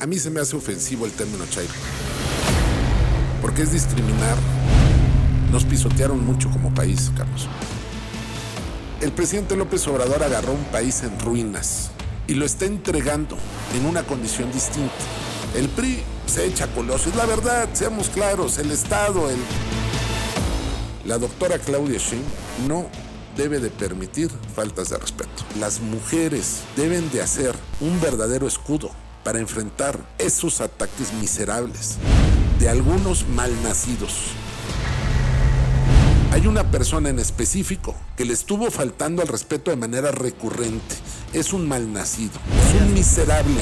A mí se me hace ofensivo el término chairo, porque es discriminar. Nos pisotearon mucho como país, Carlos. El presidente López Obrador agarró un país en ruinas y lo está entregando en una condición distinta. El PRI se echa coloso, es la verdad, seamos claros, el Estado, La doctora Claudia Sheinbaum no debe de permitir faltas de respeto. Las mujeres deben de hacer un verdadero escudo para enfrentar esos ataques miserables de algunos malnacidos. Hay una persona en específico que le estuvo faltando al respeto de manera recurrente. Es un malnacido, es un miserable.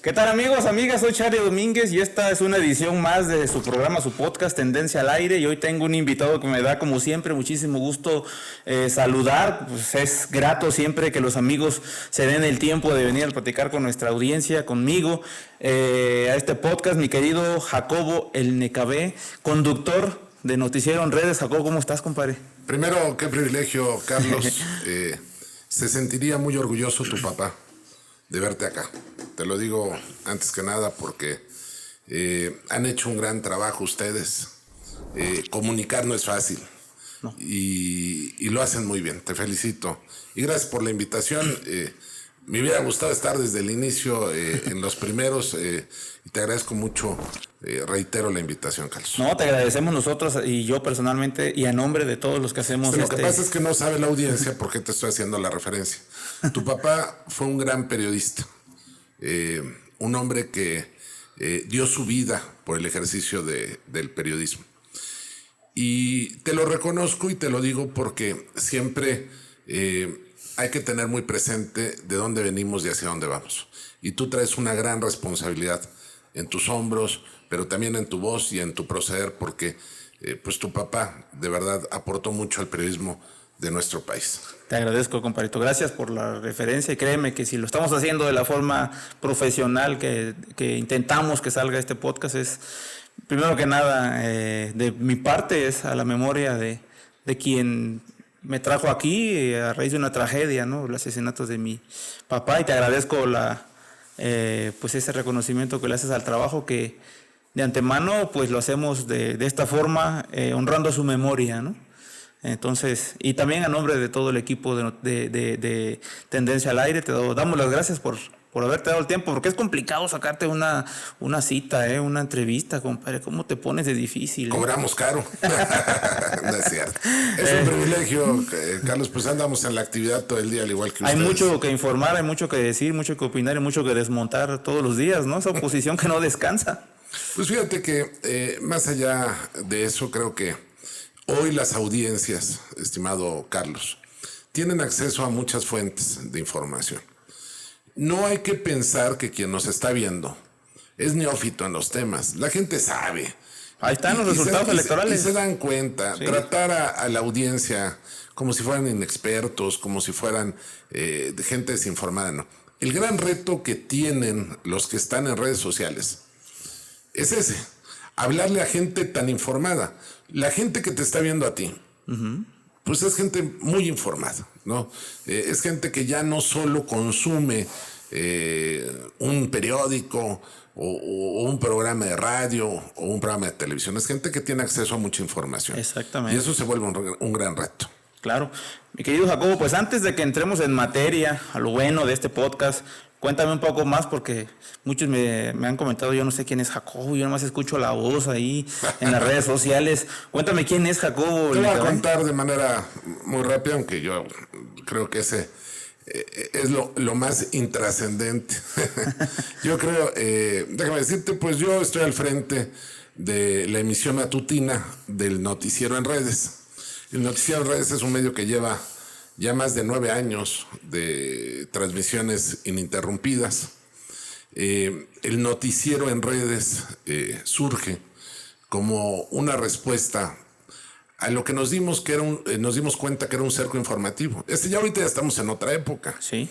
¿Qué tal, amigos, amigas? Soy Charlie Domínguez y esta es una edición más de su programa, su podcast Tendencia al Aire, y hoy tengo un invitado que me da, como siempre, muchísimo gusto saludar. Pues es grato siempre que los amigos se den el tiempo de venir a platicar con nuestra audiencia, conmigo, a este podcast, mi querido Jacobo El Necabé, conductor de Noticiero en Redes. Jacobo, ¿cómo estás, compadre? Primero, qué privilegio, Carlos. Se sentiría muy orgulloso tu papá de verte acá. Te lo digo antes que nada porque han hecho un gran trabajo ustedes. Comunicar no es fácil. No. Y lo hacen muy bien. Te felicito. Y gracias por la invitación. Me hubiera gustado estar desde el inicio en los primeros y te agradezco mucho. Reitero la invitación, Carlos. No, te agradecemos nosotros y yo personalmente y a nombre de todos los que hacemos. Lo que pasa es que no sabe la audiencia por qué te estoy haciendo la referencia. Tu papá fue un gran periodista, un hombre que dio su vida por el ejercicio del periodismo. Y te lo reconozco y te lo digo porque siempre hay que tener muy presente de dónde venimos y hacia dónde vamos. Y tú traes una gran responsabilidad en tus hombros, pero también en tu voz y en tu proceder, porque pues tu papá de verdad aportó mucho al periodismo de nuestro país. Te agradezco, compadrito. Gracias por la referencia y créeme que si lo estamos haciendo de la forma profesional que intentamos que salga este podcast, es primero que nada de mi parte es a la memoria de quien me trajo aquí a raíz de una tragedia, ¿no? El asesinato de mi papá, y te agradezco pues ese reconocimiento que le haces al trabajo que de antemano pues lo hacemos de esta forma, honrando su memoria, ¿no? Entonces, y también a nombre de todo el equipo de Tendencia al Aire, te damos las gracias por haberte dado el tiempo, porque es complicado sacarte una cita, una entrevista, compadre. ¿Cómo te pones de difícil? Cobramos caro. No es cierto. Es un privilegio, Carlos, pues andamos en la actividad todo el día, al igual que ustedes. Hay mucho que informar, hay mucho que decir, mucho que opinar y mucho que desmontar todos los días, ¿no? Esa oposición que no descansa. Pues fíjate que más allá de eso, creo que hoy las audiencias, estimado Carlos, tienen acceso a muchas fuentes de información. No hay que pensar que quien nos está viendo es neófito en los temas. La gente sabe. Ahí están los resultados electorales. Y se dan cuenta. Sí. Tratar a la audiencia como si fueran inexpertos, como si fueran gente desinformada, no. El gran reto que tienen los que están en redes sociales es ese. Hablarle a gente tan informada. La gente que te está viendo a ti, pues es gente muy informada, ¿no? Es gente que ya no solo consume un periódico o un programa de radio o un programa de televisión. Es gente que tiene acceso a mucha información. Exactamente. Y eso se vuelve un gran reto. Claro. Mi querido Jacobo, pues antes de que entremos en materia, a lo bueno de este podcast, cuéntame un poco más, porque muchos me han comentado, yo no sé quién es Jacobo, yo nomás escucho la voz ahí en las redes sociales. Cuéntame quién es Jacobo. Te voy a contar de manera muy rápida, aunque yo creo que ese es lo más intrascendente. Yo creo, déjame decirte, pues yo estoy al frente de la emisión matutina del Noticiero en Redes. El Noticiero en Redes es un medio que lleva ya más de 9 años de transmisiones ininterrumpidas. El Noticiero en Redes surge como una respuesta a lo que nos dimos cuenta que era un cerco informativo. Ya ahorita ya estamos en otra época. Sí.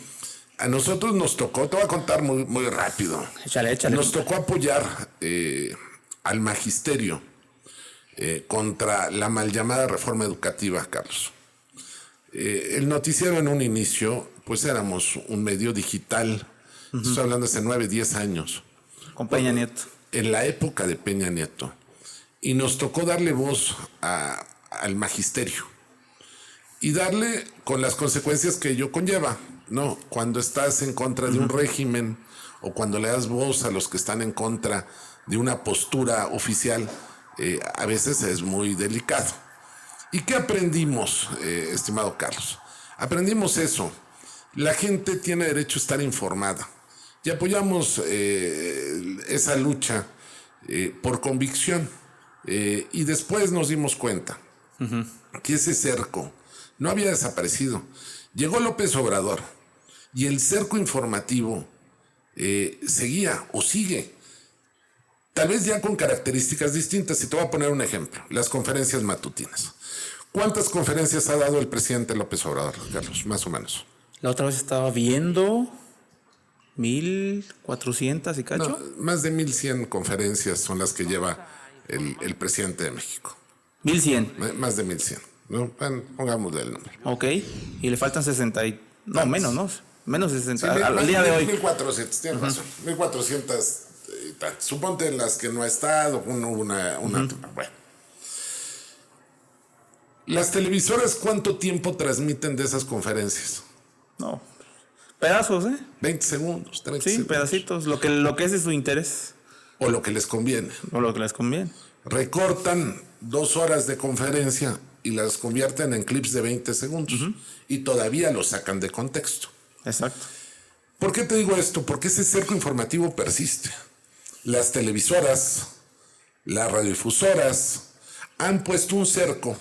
A nosotros nos tocó, te voy a contar muy, muy rápido. Échale. Nos tocó apoyar al magisterio contra la mal llamada reforma educativa, Carlos. El noticiero en un inicio, pues éramos un medio digital, estoy hablando hace 9, 10 años. Con Peña Nieto. En la época de Peña Nieto. Y nos tocó darle voz al magisterio. Y darle con las consecuencias que ello conlleva, ¿no? Cuando estás en contra de un régimen o cuando le das voz a los que están en contra de una postura oficial, a veces es muy delicado. ¿Y qué aprendimos, estimado Carlos? Aprendimos eso. La gente tiene derecho a estar informada. Y apoyamos esa lucha por convicción. Y después nos dimos cuenta que ese cerco no había desaparecido. Llegó López Obrador y el cerco informativo seguía o sigue. Tal vez ya con características distintas. Y te voy a poner un ejemplo. Las conferencias matutinas. ¿Cuántas conferencias ha dado el presidente López Obrador, Carlos? Más o menos. La otra vez estaba viendo 1,400 y cacho. No, más de 1,100 conferencias son las que lleva el presidente de México. 1,100. Más de 1,100. ¿No? Pongámosle el número. Ok. Y le faltan 60 y... No, menos, ¿no? Menos de 60 Sí, al día de hoy. 1,400, tienes razón. 1,400 y tal. Suponte en las que no ha estado, una bueno. Las televisoras, ¿cuánto tiempo transmiten de esas conferencias? No. Pedazos, 20 segundos, 30 Sí, segundos. pedacitos. Lo que es de su interés. O lo que les conviene. O lo que les conviene. Recortan 2 horas de conferencia y las convierten en clips de 20 segundos. Y todavía los sacan de contexto. Exacto. ¿Por qué te digo esto? Porque ese cerco informativo persiste. Las televisoras, las radiodifusoras han puesto un cerco.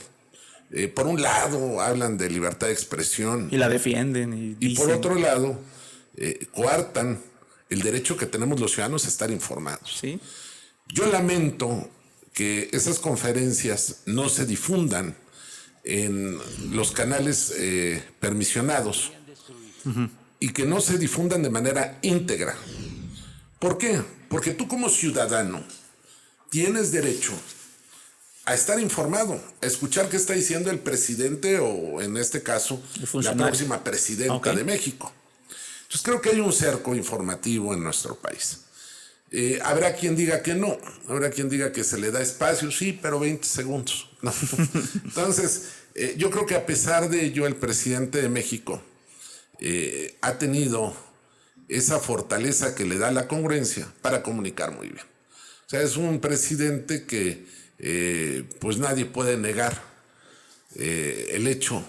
Por un lado hablan de libertad de expresión. Y la defienden. Y por dicen. otro lado coartan el derecho que tenemos los ciudadanos a estar informados. Sí. Yo lamento que esas conferencias no se difundan en los canales permisionados y que no se difundan de manera íntegra. ¿Por qué? Porque tú como ciudadano tienes derecho a estar informado, a escuchar qué está diciendo el presidente o en este caso la próxima presidenta de México. Entonces creo que hay un cerco informativo en nuestro país. Habrá quien diga que no, habrá quien diga que se le da espacio, sí, pero 20 segundos. No. Entonces, yo creo que a pesar de ello, el presidente de México ha tenido esa fortaleza que le da la congruencia para comunicar muy bien. O sea, es un presidente que pues nadie puede negar el hecho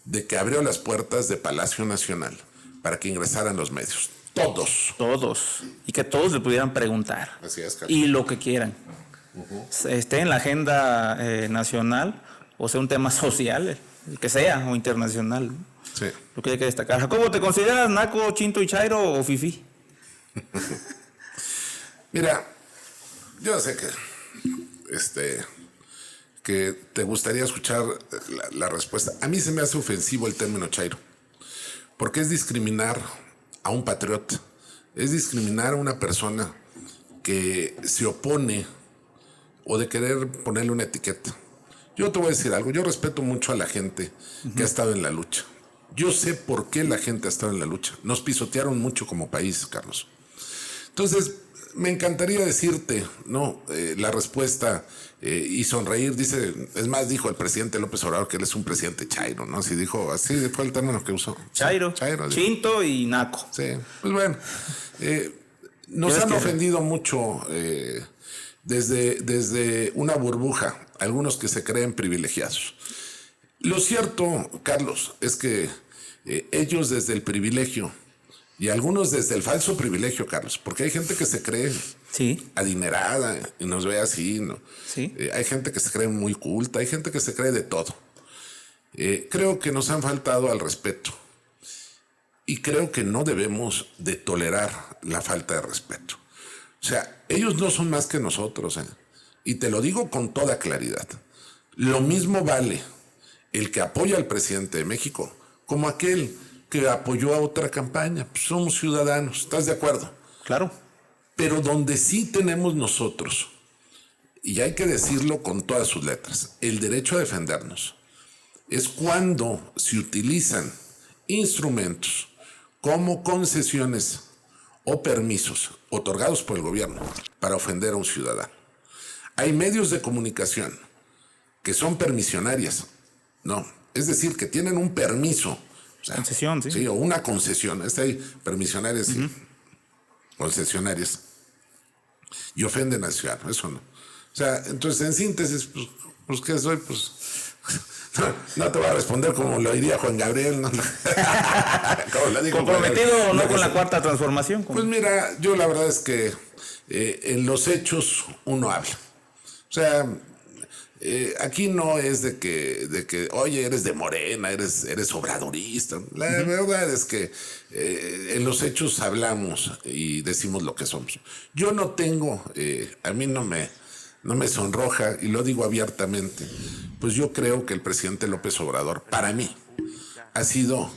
de que abrió las puertas de Palacio Nacional para que ingresaran los medios. Todos. Y que todos le pudieran preguntar. Así es, Carlos. Y lo que quieran. Esté en la agenda nacional o sea un tema social, el que sea, o internacional. Sí. Lo que hay que destacar. Jacobo, ¿te consideras naco, chinto y chairo o fifí? Mira, yo sé que te gustaría escuchar la respuesta. A mí se me hace ofensivo el término chairo, porque es discriminar a un patriota, es discriminar a una persona que se opone o de querer ponerle una etiqueta. Yo te voy a decir algo, yo respeto mucho a la gente que ha estado en la lucha. Yo sé por qué la gente ha estado en la lucha. Nos pisotearon mucho como país, Carlos. Entonces, me encantaría decirte, ¿no? La respuesta y sonreír. Dice, es más, dijo el presidente López Obrador que él es un presidente chairo, ¿no? Así dijo, así fue el término que usó. Chairo, chinto y naco. Sí, pues bueno. Nos han ofendido mucho desde una burbuja, algunos que se creen privilegiados. Lo cierto, Carlos, es que ellos desde el privilegio y algunos desde el falso privilegio, Carlos, porque hay gente que se cree adinerada y nos ve así, ¿no? Sí. Hay gente que se cree muy culta, hay gente que se cree de todo. Creo que nos han faltado al respeto y creo que no debemos de tolerar la falta de respeto. O sea, ellos no son más que nosotros, y te lo digo con toda claridad. Lo mismo vale el que apoya al presidente de México como aquel que apoyó a otra campaña. Pues somos ciudadanos, ¿estás de acuerdo? Claro. Pero donde sí tenemos nosotros y hay que decirlo con todas sus letras, el derecho a defendernos es cuando se utilizan instrumentos como concesiones o permisos otorgados por el gobierno para ofender a un ciudadano. Hay medios de comunicación que son permisionarias, ¿no? Es decir, que tienen un permiso. O sea, concesión, sí. Sí, o una concesión. Hay permisionarias y concesionarias. Y ofenden al ciudadano, eso no. O sea, entonces, en síntesis, pues ¿qué soy? Pues no te voy a responder como lo diría Juan Gabriel. ¿No? ¿Comprometido o no con la cuarta transformación? Pues mira, yo la verdad es que en los hechos uno habla. O sea, aquí no es de que, oye, eres de Morena, eres obradorista. La verdad es que en los hechos hablamos y decimos lo que somos. Yo no tengo, a mí no me sonroja, y lo digo abiertamente, pues yo creo que el presidente López Obrador, para mí, ha sido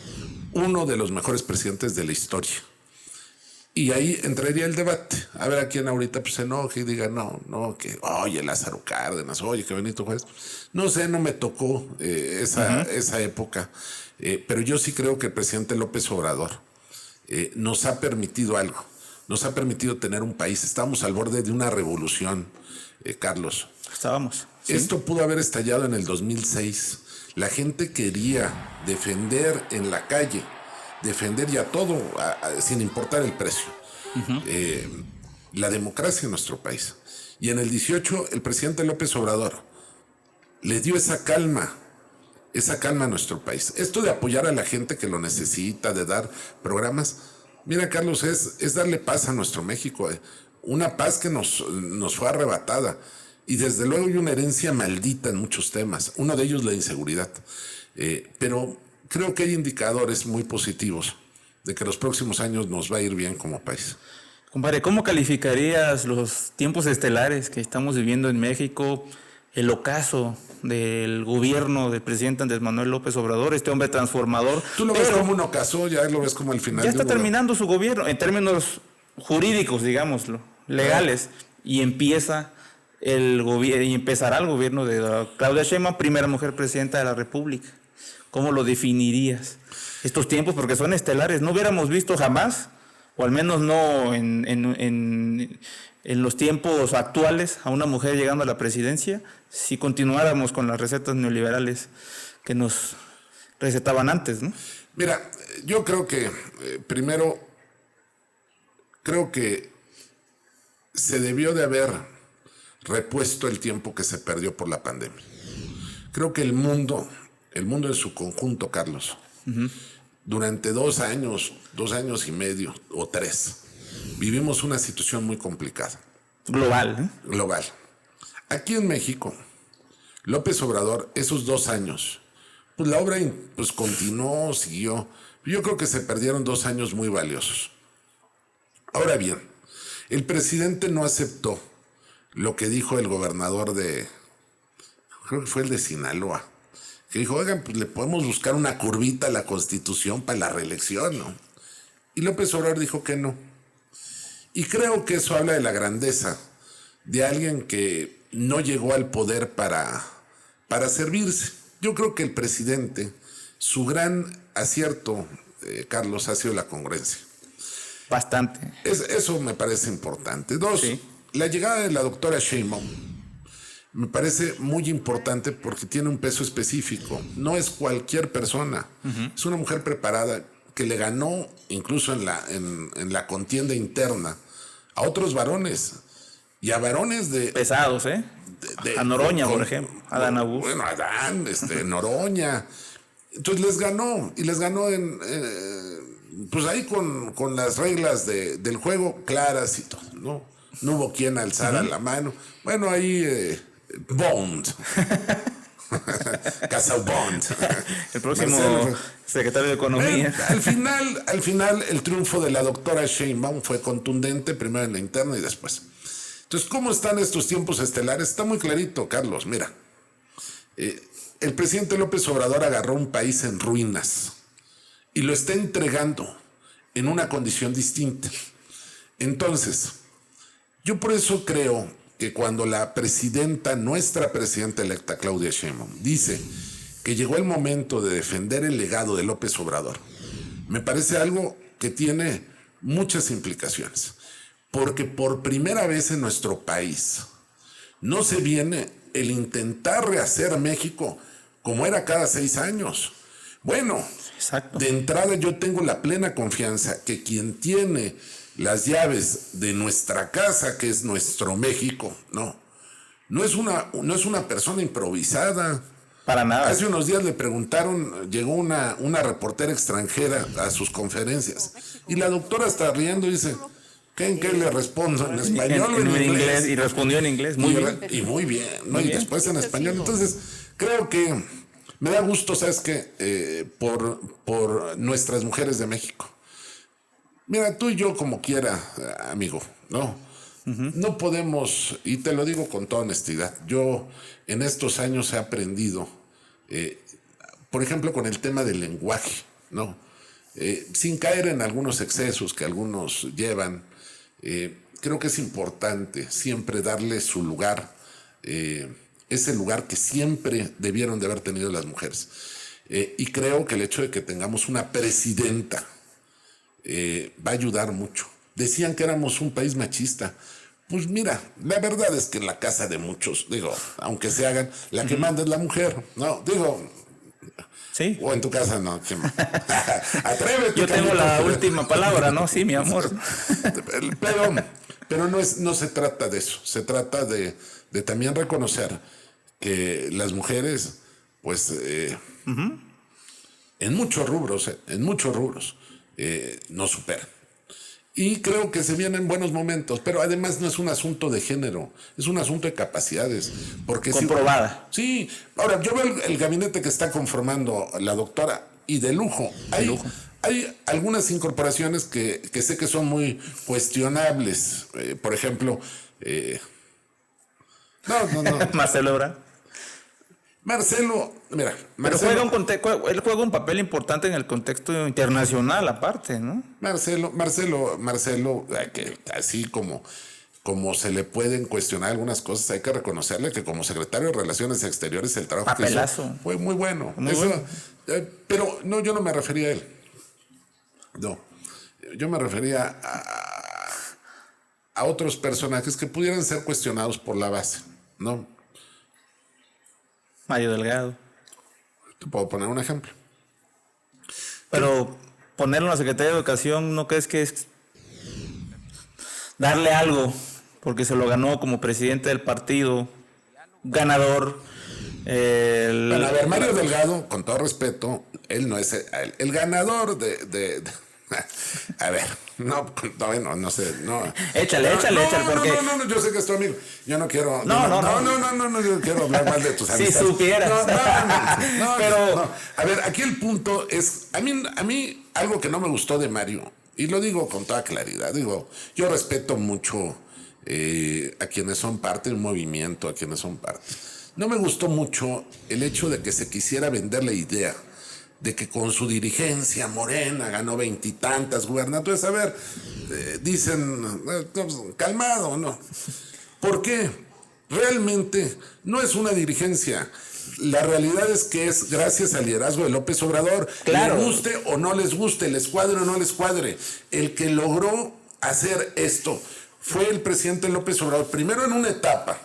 uno de los mejores presidentes de la historia. Y ahí entraría el debate. A ver a quién ahorita pues se enoje y diga, no, que oye, Lázaro Cárdenas, oye, que Benito Juárez. No sé, no me tocó esa época. Pero yo sí creo que el presidente López Obrador nos ha permitido algo. Nos ha permitido tener un país. Estamos al borde de una revolución, Carlos. Estábamos. ¿Sí? Esto pudo haber estallado en el 2006. La gente quería defender en la calle, defender ya todo, sin importar el precio, la democracia en nuestro país. Y en el 18 el presidente López Obrador le dio esa calma a nuestro país. Esto de apoyar a la gente que lo necesita, de dar programas, mira, Carlos, es darle paz a nuestro México, una paz que nos fue arrebatada. Y desde luego hay una herencia maldita en muchos temas, uno de ellos la inseguridad. Pero creo que hay indicadores muy positivos de que los próximos años nos va a ir bien como país. Compadre, ¿cómo calificarías los tiempos estelares que estamos viviendo en México, el ocaso del gobierno del presidente Andrés Manuel López Obrador, este hombre transformador? ¿Tú lo ves como un ocaso? ¿Ya lo ves como el final? Ya está terminando su gobierno, en términos jurídicos, digámoslo, legales, y empezará el gobierno de Claudia Sheinbaum, primera mujer presidenta de la República. ¿Cómo lo definirías? Estos tiempos, porque son estelares, no hubiéramos visto jamás, o al menos no en los tiempos actuales, a una mujer llegando a la presidencia, si continuáramos con las recetas neoliberales que nos recetaban antes, ¿no? Mira, yo creo que, primero, creo que se debió de haber repuesto el tiempo que se perdió por la pandemia. Creo que el mundo en su conjunto, Carlos, durante 2 años y medio o 3, vivimos una situación muy complicada. Global. Global. Aquí en México, López Obrador, esos 2 años, pues la obra pues continuó, siguió. Yo creo que se perdieron 2 años muy valiosos. Ahora bien, el presidente no aceptó lo que dijo el gobernador creo que fue el de Sinaloa, que dijo, oigan, pues le podemos buscar una curvita a la Constitución para la reelección, ¿no? Y López Obrador dijo que no. Y creo que eso habla de la grandeza de alguien que no llegó al poder para servirse. Yo creo que el presidente, su gran acierto, Carlos, ha sido la congruencia. Bastante. Eso me parece importante. 2, sí. La llegada de la doctora Sheinbaum me parece muy importante porque tiene un peso específico. No es cualquier persona. Es una mujer preparada que le ganó incluso en la contienda interna a otros varones. Y a varones de... pesados, ¿eh? A Noroña, por ejemplo. A Adán Augusto. Bueno, Adán, Noroña. Entonces les ganó. Y les ganó pues ahí con las reglas del juego claras y todo, ¿no? No hubo quien alzara la mano. Bueno, ahí Bond. Casa Bond. El próximo secretario de Economía. Al final, el triunfo de la doctora Sheinbaum fue contundente, primero en la interna y después. Entonces, ¿cómo están estos tiempos estelares? Está muy clarito, Carlos. Mira, el presidente López Obrador agarró un país en ruinas y lo está entregando en una condición distinta. Entonces, yo por eso creo que cuando la presidenta, nuestra presidenta electa, Claudia Sheinbaum, dice que llegó el momento de defender el legado de López Obrador, me parece algo que tiene muchas implicaciones. Porque por primera vez en nuestro país no se viene el intentar rehacer México como era cada 6 años. Bueno, exacto. De entrada yo tengo la plena confianza que quien tiene las llaves de nuestra casa, que es nuestro México, no es una persona improvisada. Para nada. Hace unos días le preguntaron, llegó una reportera extranjera a sus conferencias y la doctora está riendo y dice, ¿en qué le respondo? ¿En español o en inglés? Y respondió en inglés, muy bien. Y muy bien, ¿no? Y después en español. Entonces, creo que me da gusto, ¿sabes qué? Por nuestras mujeres de México. Mira, tú y yo como quiera, amigo, ¿no? No podemos, y te lo digo con toda honestidad, yo en estos años he aprendido, por ejemplo, con el tema del lenguaje, ¿no? Sin caer en algunos excesos que algunos llevan, creo que es importante siempre darle su lugar, ese lugar que siempre debieron de haber tenido las mujeres. Y creo que el hecho de que tengamos una presidenta va a ayudar mucho. Decían que éramos un país machista. Pues mira, la verdad es que en la casa de muchos, digo, aunque se hagan, la que manda es la mujer, ¿no? Digo, sí. O en tu casa, no. Atrévete. Yo tengo la última palabra, ¿no? Sí, mi amor. Pero no se trata de eso. Se trata de también reconocer que las mujeres, pues, en muchos rubros, nos superan. Y creo que se vienen buenos momentos, pero además no es un asunto de género, es un asunto de capacidades. Porque comprobada. Sí, ahora yo veo el gabinete que está conformando la doctora y de lujo. Hay algunas incorporaciones que sé que son muy cuestionables. Por ejemplo, Marcelo Ebrard. Marcelo, mira, pero él juega un papel importante en el contexto internacional aparte, ¿no? Marcelo, que así como se le pueden cuestionar algunas cosas, hay que reconocerle que como secretario de Relaciones Exteriores el trabajo papelazo. que hizo fue muy bueno. Bueno. Pero no, yo no me refería a él. No, yo me refería a otros personajes que pudieran ser cuestionados por la base, ¿no? Mario Delgado. Te puedo poner un ejemplo. Pero ponerlo en la Secretaría de Educación, ¿no crees que es darle algo? Porque se lo ganó como presidente del partido, ganador. Bueno, a ver, Mario Delgado, con todo respeto, él no es el ganador de a ver, no sé, no. Échale, porque... No, yo sé que es tu amigo. Yo no quiero... No, yo quiero hablar mal de tus amistades. Si supieras. Pero... A ver, aquí el punto es... A mí algo que no me gustó de Mario, y lo digo con toda claridad, yo respeto mucho a quienes son parte de un movimiento, a quienes son parte. No me gustó mucho el hecho de que se quisiera vender la idea de que con su dirigencia Morena ganó 20 y tantas gubernaturas. A ver, dicen, calmado, ¿no? ¿Por qué? Realmente no es una dirigencia. La realidad es que es gracias al liderazgo de López Obrador. Claro. Les guste o no les guste, les cuadre o no les cuadre. El que logró hacer esto fue el presidente López Obrador, primero en una etapa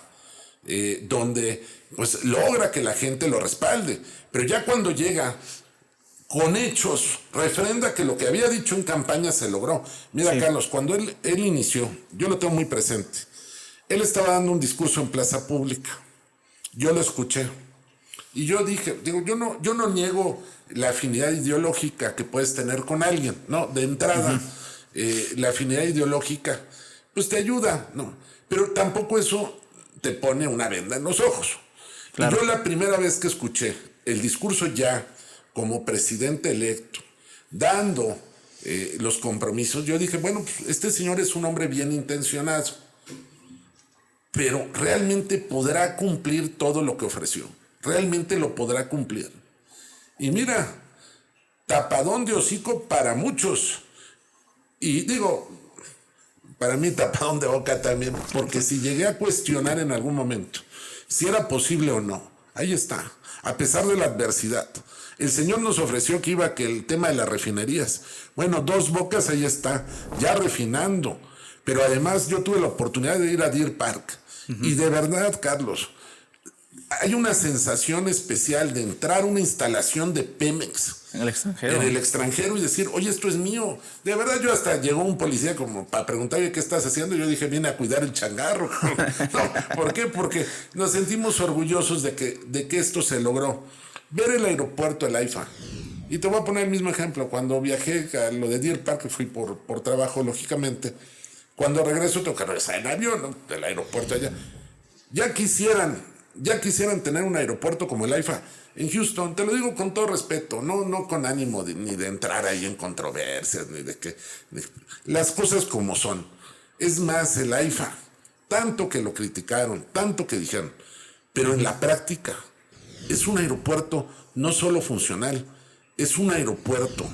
donde pues logra que la gente lo respalde, pero ya cuando llega con hechos, refrenda que lo que había dicho en campaña se logró. Mira, sí. Carlos, cuando él inició, yo lo tengo muy presente, él estaba dando un discurso en plaza pública, yo lo escuché, y yo dije, yo no niego la afinidad ideológica que puedes tener con alguien, ¿no? De entrada, la afinidad ideológica, pues te ayuda, ¿no? Pero tampoco eso te pone una venda en los ojos. Claro. Y yo la primera vez que escuché el discurso ya como presidente electo, dando los compromisos, yo dije, bueno, pues este señor es un hombre bien intencionado, pero realmente podrá cumplir todo lo que ofreció, realmente lo podrá cumplir. Y mira, tapadón de hocico para muchos. Y digo, para mí tapadón de boca también, porque si llegué a cuestionar en algún momento si era posible o no, ahí está, a pesar de la adversidad. El señor nos ofreció que el tema de las refinerías. Bueno, Dos Bocas ahí está, ya refinando. Pero además yo tuve la oportunidad de ir a Deer Park. Y de verdad, Carlos, hay una sensación especial de entrar a una instalación de Pemex. En el extranjero. En el extranjero y decir, oye, esto es mío. De verdad, yo hasta llegó un policía como para preguntarle qué estás haciendo. Y yo dije, vine a cuidar el changarro. No, ¿por qué? Porque nos sentimos orgullosos de que esto se logró. Ver el aeropuerto, el AIFA. Y te voy a poner el mismo ejemplo. Cuando viajé a lo de Deer Park, fui por trabajo, lógicamente. Cuando regreso, tengo que regresar en avión, ¿no? Del aeropuerto allá. Ya quisieran tener un aeropuerto como el AIFA en Houston. Te lo digo con todo respeto, no con ánimo ni de entrar ahí en controversias, ni de que... las cosas como son. Es más, el AIFA, tanto que lo criticaron, tanto que dijeron, pero en la práctica es un aeropuerto no solo funcional, es un aeropuerto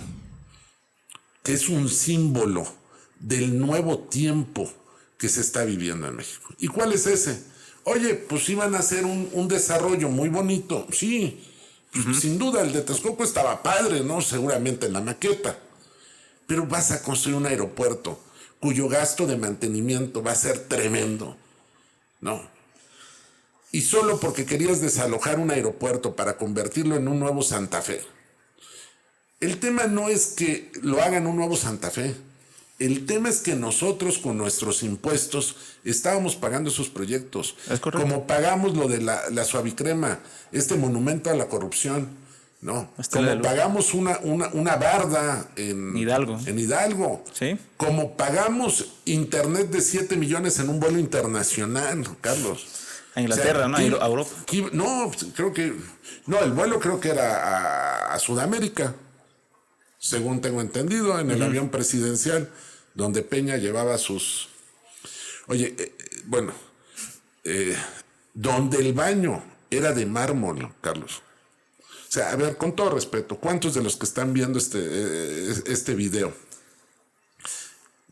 que es un símbolo del nuevo tiempo que se está viviendo en México. ¿Y cuál es ese? Oye, pues iban a hacer un desarrollo muy bonito. Sí, pues, sin duda, el de Texcoco estaba padre, ¿no? Seguramente en la maqueta. Pero vas a construir un aeropuerto cuyo gasto de mantenimiento va a ser tremendo. No. Y solo porque querías desalojar un aeropuerto para convertirlo en un nuevo Santa Fe. El tema no es que lo hagan un nuevo Santa Fe. El tema es que nosotros con nuestros impuestos estábamos pagando esos proyectos. Es correcto. Como pagamos lo de la suavicrema, este monumento a la corrupción, ¿no? Como pagamos una barda en Hidalgo. Sí. Como pagamos internet de 7 millones en un vuelo internacional, Carlos. A Inglaterra, ¿no? A Europa. No, creo que... No, el vuelo creo que era a Sudamérica, según tengo entendido, en el avión presidencial, donde Peña llevaba sus... Oye, donde el baño era de mármol, Carlos. O sea, a ver, con todo respeto, ¿cuántos de los que están viendo este video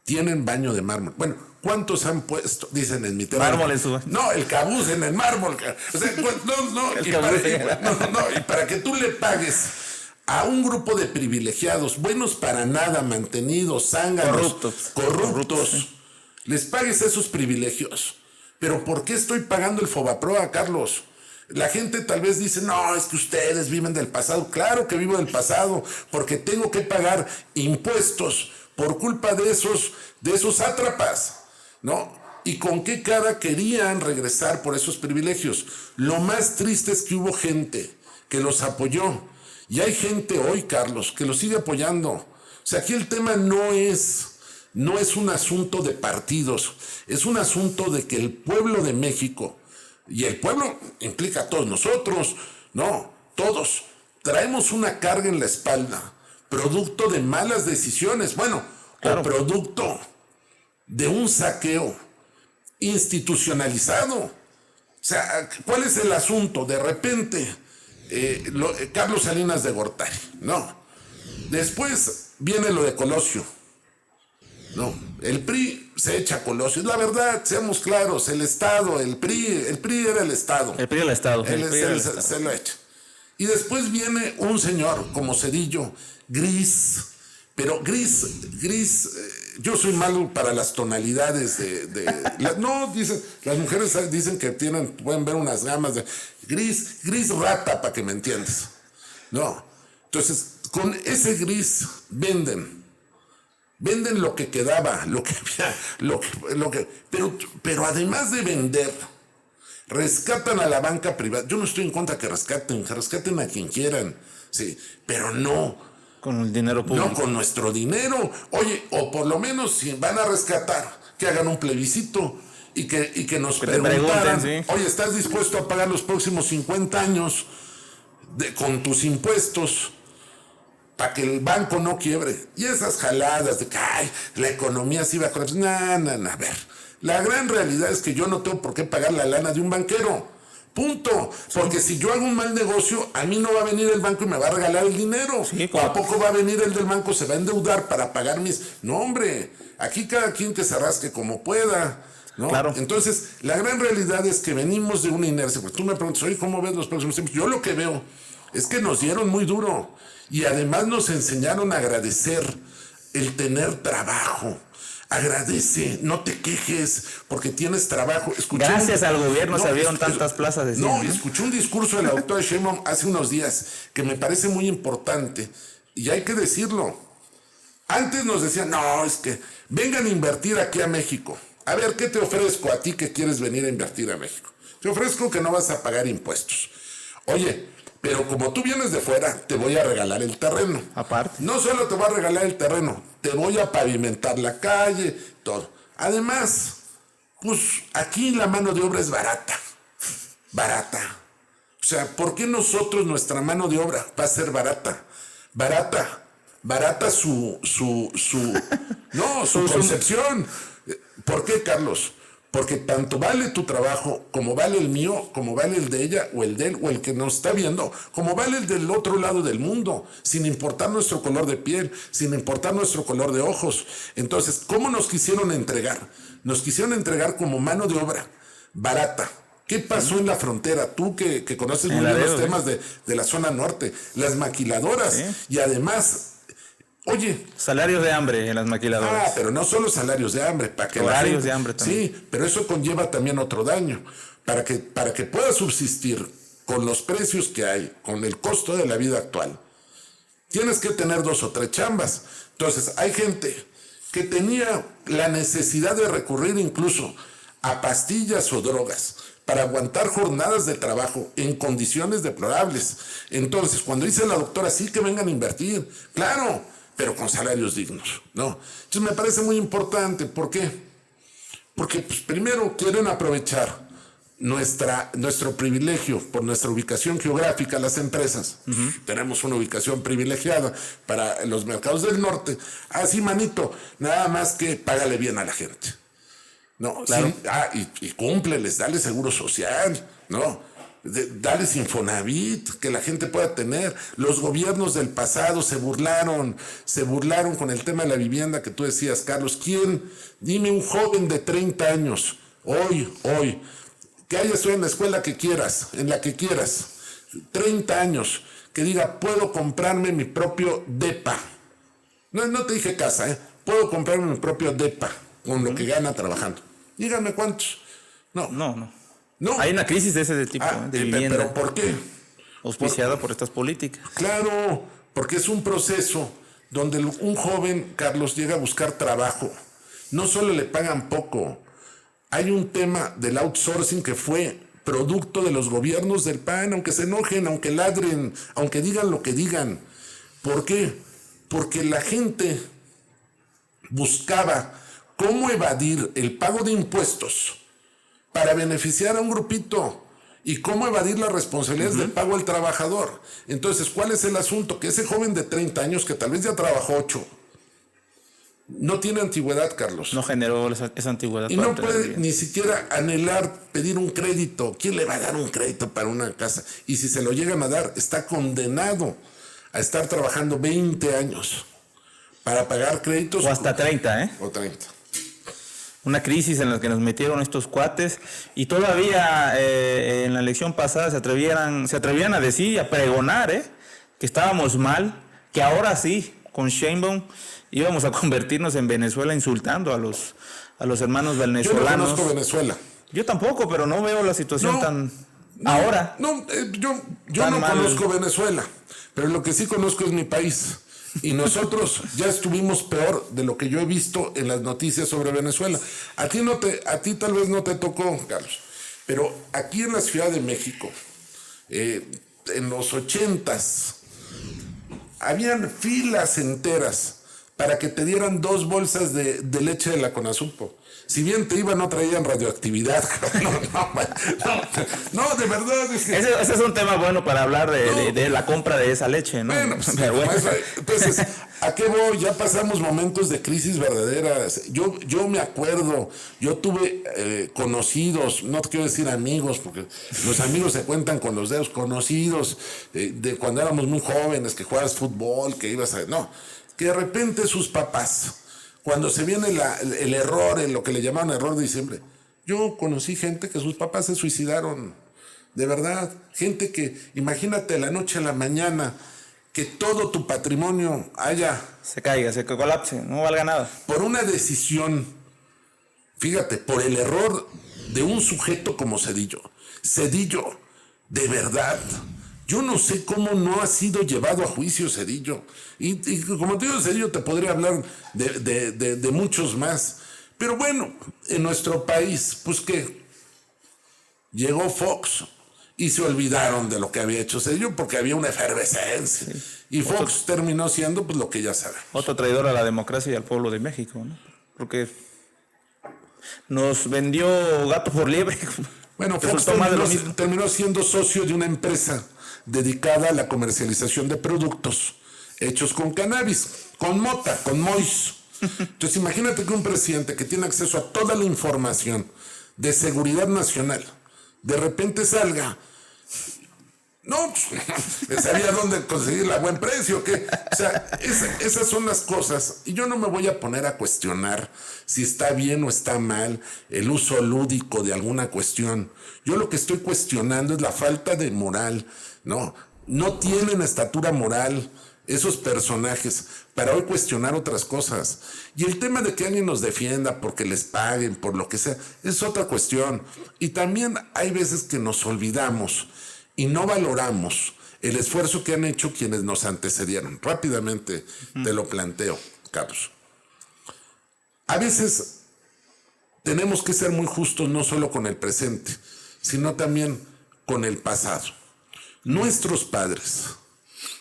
tienen baño de mármol? Bueno, ¿cuántos han puesto? Dicen en mi teléfono. Mármol en su... No, el cabuz en el mármol. O sea, y para que tú le pagues a un grupo de privilegiados, buenos para nada, mantenidos, zánganos, corruptos, les pagues esos privilegios. Pero ¿por qué estoy pagando el Fobaproa, Carlos? La gente tal vez dice, no, es que ustedes viven del pasado. Claro que vivo del pasado, porque tengo que pagar impuestos por culpa de esos sátrapas, ¿no? ¿Y con qué cara querían regresar por esos privilegios? Lo más triste es que hubo gente que los apoyó. Y hay gente hoy, Carlos, que los sigue apoyando. O sea, aquí el tema no es un asunto de partidos. Es un asunto de que el pueblo de México, y el pueblo implica a todos nosotros, no, todos, traemos una carga en la espalda, producto de malas decisiones, bueno, claro, o producto de un saqueo institucionalizado. O sea, ¿cuál es el asunto? De repente, Carlos Salinas de Gortari, no. Después viene lo de Colosio. No, el PRI se echa a Colosio. Es la verdad, seamos claros, el Estado, el PRI era el Estado. El PRI era el Estado. Se lo echa. Y después viene un señor como Cedillo, gris, pero gris, yo soy malo para las tonalidades no, dicen, las mujeres dicen que pueden ver unas gamas de gris rata, para que me entiendas. No, entonces, con ese gris venden lo que quedaba, pero además de vender, rescatan a la banca privada. Yo no estoy en contra que rescaten a quien quieran, sí, pero no con el dinero público. No con nuestro dinero. Oye, o por lo menos si van a rescatar, que hagan un plebiscito y que nos preguntaran, ¿sí? Oye, ¿estás dispuesto a pagar los próximos 50 años con tus impuestos para que el banco no quiebre? Y esas jaladas de que la economía sí va a colapsar. No, a ver. La gran realidad es que yo no tengo por qué pagar la lana de un banquero. Punto. Porque si yo hago un mal negocio, a mí no va a venir el banco y me va a regalar el dinero. Sí, ¿O a poco va a venir el del banco, se va a endeudar para pagar mis...? No, hombre, aquí cada quien que se rasque como pueda, ¿no? Claro. Entonces, la gran realidad es que venimos de una inercia. Pues tú me preguntas, oye, ¿cómo ves los próximos tiempos? Yo lo que veo es que nos dieron muy duro y además nos enseñaron a agradecer el tener trabajo. Agradece, no te quejes porque tienes trabajo. Gracias al gobierno se abrieron tantas plazas de cine. Escuché un discurso de la doctora Sheinbaum hace unos días que me parece muy importante y hay que decirlo. Antes nos decían, no, es que vengan a invertir aquí a México. A ver, ¿qué te ofrezco a ti que quieres venir a invertir a México? Te ofrezco que no vas a pagar impuestos. Oye, pero como tú vienes de fuera, te voy a regalar el terreno. Aparte. No solo te voy a regalar el terreno, te voy a pavimentar la calle, todo. Además, pues aquí la mano de obra es barata. Barata. O sea, ¿por qué nosotros nuestra mano de obra va a ser barata? Barata su concepción. ¿Por qué, Carlos? Porque tanto vale tu trabajo, como vale el mío, como vale el de ella, o el de él, o el que nos está viendo, como vale el del otro lado del mundo, sin importar nuestro color de piel, sin importar nuestro color de ojos. Entonces, ¿cómo nos quisieron entregar? Nos quisieron entregar como mano de obra barata. ¿Qué pasó en la frontera? Tú que conoces muy bien los temas de la zona norte, las maquiladoras, ¿sí? Y además... Oye. Salarios de hambre en las maquiladoras. Pero no solo salarios de hambre. Para que horarios de hambre también. Sí, pero eso conlleva también otro daño. Para que pueda subsistir con los precios que hay, con el costo de la vida actual, tienes que tener 2 o 3 chambas. Entonces, hay gente que tenía la necesidad de recurrir incluso a pastillas o drogas para aguantar jornadas de trabajo en condiciones deplorables. Entonces, cuando dice la doctora, sí que vengan a invertir, claro, pero con salarios dignos, ¿no? Entonces me parece muy importante. ¿Por qué? Porque pues, primero quieren aprovechar nuestro privilegio por nuestra ubicación geográfica, las empresas. Tenemos una ubicación privilegiada para los mercados del norte. Así, manito, nada más que págale bien a la gente. No, claro. Sí, y cúmpleles, dale seguro social, ¿no? Dales Infonavit, que la gente pueda tener. Los gobiernos del pasado se burlaron con el tema de la vivienda que tú decías, Carlos. ¿Quién? Dime un joven de 30 años, hoy, que haya estudiado en la escuela que quieras, en la que quieras, 30 años, que diga, puedo comprarme mi propio depa. No te dije casa, puedo comprarme mi propio depa con lo que gana trabajando. Díganme cuántos. No. Hay una crisis de ese tipo, de vivienda. ¿Pero por qué? Auspiciada por estas políticas. Claro, porque es un proceso donde un joven, Carlos, llega a buscar trabajo. No solo le pagan poco. Hay un tema del outsourcing que fue producto de los gobiernos del PAN, aunque se enojen, aunque ladren, aunque digan lo que digan. ¿Por qué? Porque la gente buscaba cómo evadir el pago de impuestos para beneficiar a un grupito y cómo evadir las responsabilidades del pago al trabajador. Entonces, ¿cuál es el asunto? Que ese joven de 30 años, que tal vez ya trabajó 8, no tiene antigüedad, Carlos. No generó esa antigüedad. Y no puede ni siquiera anhelar pedir un crédito. ¿Quién le va a dar un crédito para una casa? Y si se lo llegan a dar, está condenado a estar trabajando 20 años para pagar créditos. O hasta 30, O 30. Una crisis en la que nos metieron estos cuates y todavía en la elección pasada se atrevían a decir y a pregonar que estábamos mal, que ahora sí, con Sheinbaum íbamos a convertirnos en Venezuela insultando a los hermanos venezolanos. Yo no conozco Venezuela. Yo tampoco, pero no veo la situación ahora. Yo no conozco Venezuela, pero lo que sí conozco es mi país. Y nosotros ya estuvimos peor de lo que yo he visto en las noticias sobre Venezuela. A ti tal vez no te tocó, Carlos, pero aquí en la Ciudad de México, en los 80s, habían filas enteras para que te dieran 2 bolsas de leche de la Conasupo. Si bien te iban, no traían radioactividad. No, de verdad. Es que... ese es un tema bueno para hablar de la compra de esa leche, ¿no? Bueno, pues, Pero bueno. Entonces, ¿a qué voy? Ya pasamos momentos de crisis verdaderas. Yo me acuerdo, yo tuve conocidos, no te quiero decir amigos, porque los amigos se cuentan con los dedos, conocidos de cuando éramos muy jóvenes, que jugabas fútbol, que ibas a... No, que de repente sus papás, cuando se viene el error, en lo que le llamaban error de diciembre, yo conocí gente que sus papás se suicidaron, de verdad, gente que, imagínate, de la noche a la mañana, que todo tu patrimonio se caiga, se colapse, no valga nada. Por una decisión, fíjate, por el error de un sujeto como Zedillo. Zedillo, de verdad, yo no sé cómo no ha sido llevado a juicio Zedillo. Y como te digo, Zedillo, te podría hablar de muchos más. Pero bueno, en nuestro país, pues que llegó Fox y se olvidaron de lo que había hecho Zedillo porque había una efervescencia. Sí. Y Fox terminó siendo pues lo que ya sabemos. Otro traidor a la democracia y al pueblo de México, ¿no? Porque nos vendió gato por liebre. Bueno, Fox terminó siendo socio de una empresa dedicada a la comercialización de productos hechos con cannabis, con mota, con mois. Entonces imagínate que un presidente que tiene acceso a toda la información de seguridad nacional, de repente salga, no, pues, sabía dónde conseguirla a buen precio, ¿qué? O sea, esas son las cosas, y yo no me voy a poner a cuestionar si está bien o está mal el uso lúdico de alguna cuestión. Yo lo que estoy cuestionando es la falta de moral, ¿no? No tienen estatura moral esos personajes para hoy cuestionar otras cosas. Y el tema de que alguien nos defienda porque les paguen, por lo que sea, es otra cuestión. Y también hay veces que nos olvidamos y no valoramos el esfuerzo que han hecho quienes nos antecedieron. Rápidamente te lo planteo, Carlos. A veces tenemos que ser muy justos no solo con el presente, sino también con el pasado. Nuestros padres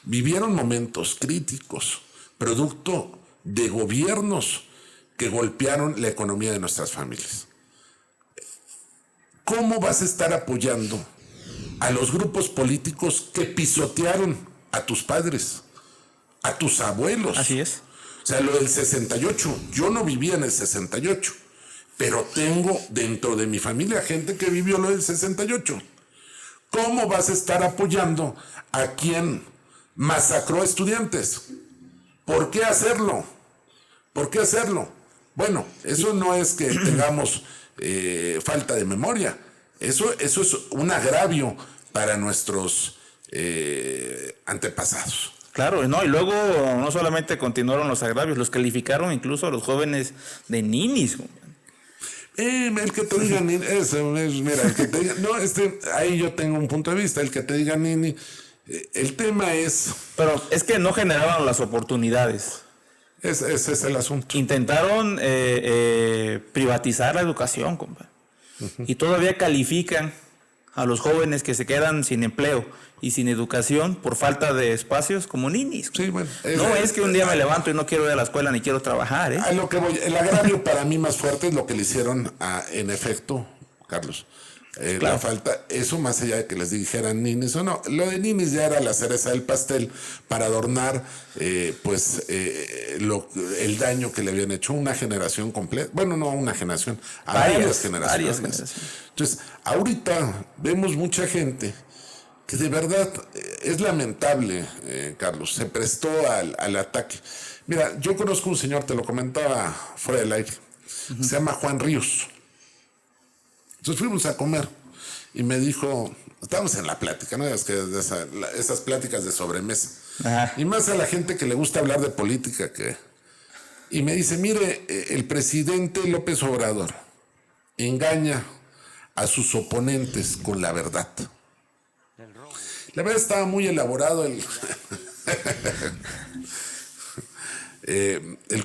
vivieron momentos críticos, producto de gobiernos que golpearon la economía de nuestras familias. ¿Cómo vas a estar apoyando a los grupos políticos que pisotearon a tus padres, a tus abuelos? Así es. O sea, lo del 68, yo no vivía en el 68, pero tengo dentro de mi familia gente que vivió lo del 68. ¿Cómo vas a estar apoyando a quien masacró estudiantes? ¿Por qué hacerlo? ¿Por qué hacerlo? Bueno, eso no es que tengamos falta de memoria. Eso es un agravio para nuestros antepasados. Claro, no, y luego no solamente continuaron los agravios, los calificaron incluso a los jóvenes de ninis. El que te diga nini, mira, el que te diga, no, ahí yo tengo un punto de vista, el que te diga nini, el tema es... Pero es que no generaban las oportunidades. Ese es el asunto. Intentaron privatizar la educación, compa. Uh-huh. Y todavía califican a los jóvenes que se quedan sin empleo y sin educación por falta de espacios como ninis. Sí, bueno. No es que un día me levanto y no quiero ir a la escuela ni quiero trabajar. A lo que voy, el agravio para mí más fuerte es lo que le hicieron en efecto, Carlos. Claro. La falta, eso más allá de que les dijeran ninis o no, lo de ninis ya era la cereza del pastel para adornar el daño que le habían hecho una generación completa, bueno, no una generación, a varias generaciones. Entonces, ahorita vemos mucha gente que de verdad es lamentable, Carlos, se prestó al ataque. Mira, yo conozco un señor, te lo comentaba fuera del aire, uh-huh. Se llama Juan Ríos. Entonces fuimos a comer y me dijo, estábamos en la plática, ¿no? Es que esas pláticas de sobremesa. Ajá. Y más a la gente que le gusta hablar de política. Y me dice, mire, el presidente López Obrador engaña a sus oponentes con la verdad. La verdad estaba muy elaborado el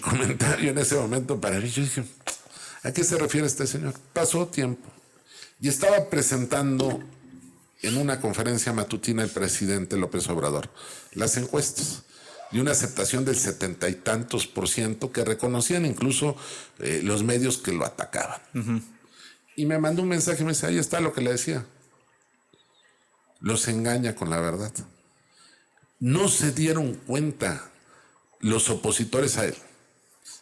comentario en ese momento para mí. Yo dije, ¿a qué se refiere este señor? Pasó tiempo y estaba presentando en una conferencia matutina el presidente López Obrador las encuestas. de una aceptación del 70 y tantos % que reconocían incluso los medios que lo atacaban. Y me mandó un mensaje y me dice, ahí está lo que le decía. Los engaña con la verdad. No se dieron cuenta los opositores a él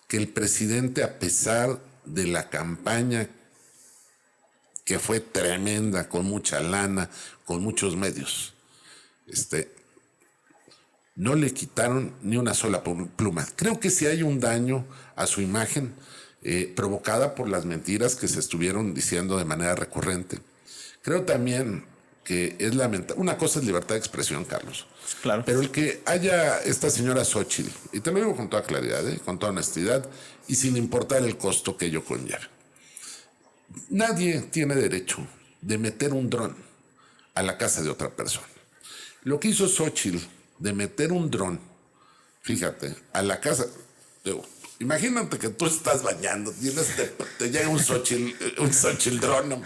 que el presidente, a pesar de la campaña que fue tremenda, con mucha lana, con muchos medios, no le quitaron ni una sola pluma. Creo que si hay un daño a su imagen provocada por las mentiras que se estuvieron diciendo de manera recurrente. Creo también que es lamentable. Una cosa es libertad de expresión, Carlos. Claro. Pero el que haya esta señora Xóchitl, y te lo digo con toda claridad, con toda honestidad, y sin importar el costo que ello conlleve. Nadie tiene derecho de meter un dron a la casa de otra persona. Lo que hizo Xóchitl de meter un dron, fíjate, a la casa... Imagínate que tú estás bañando, te llega un Xóchitl dron.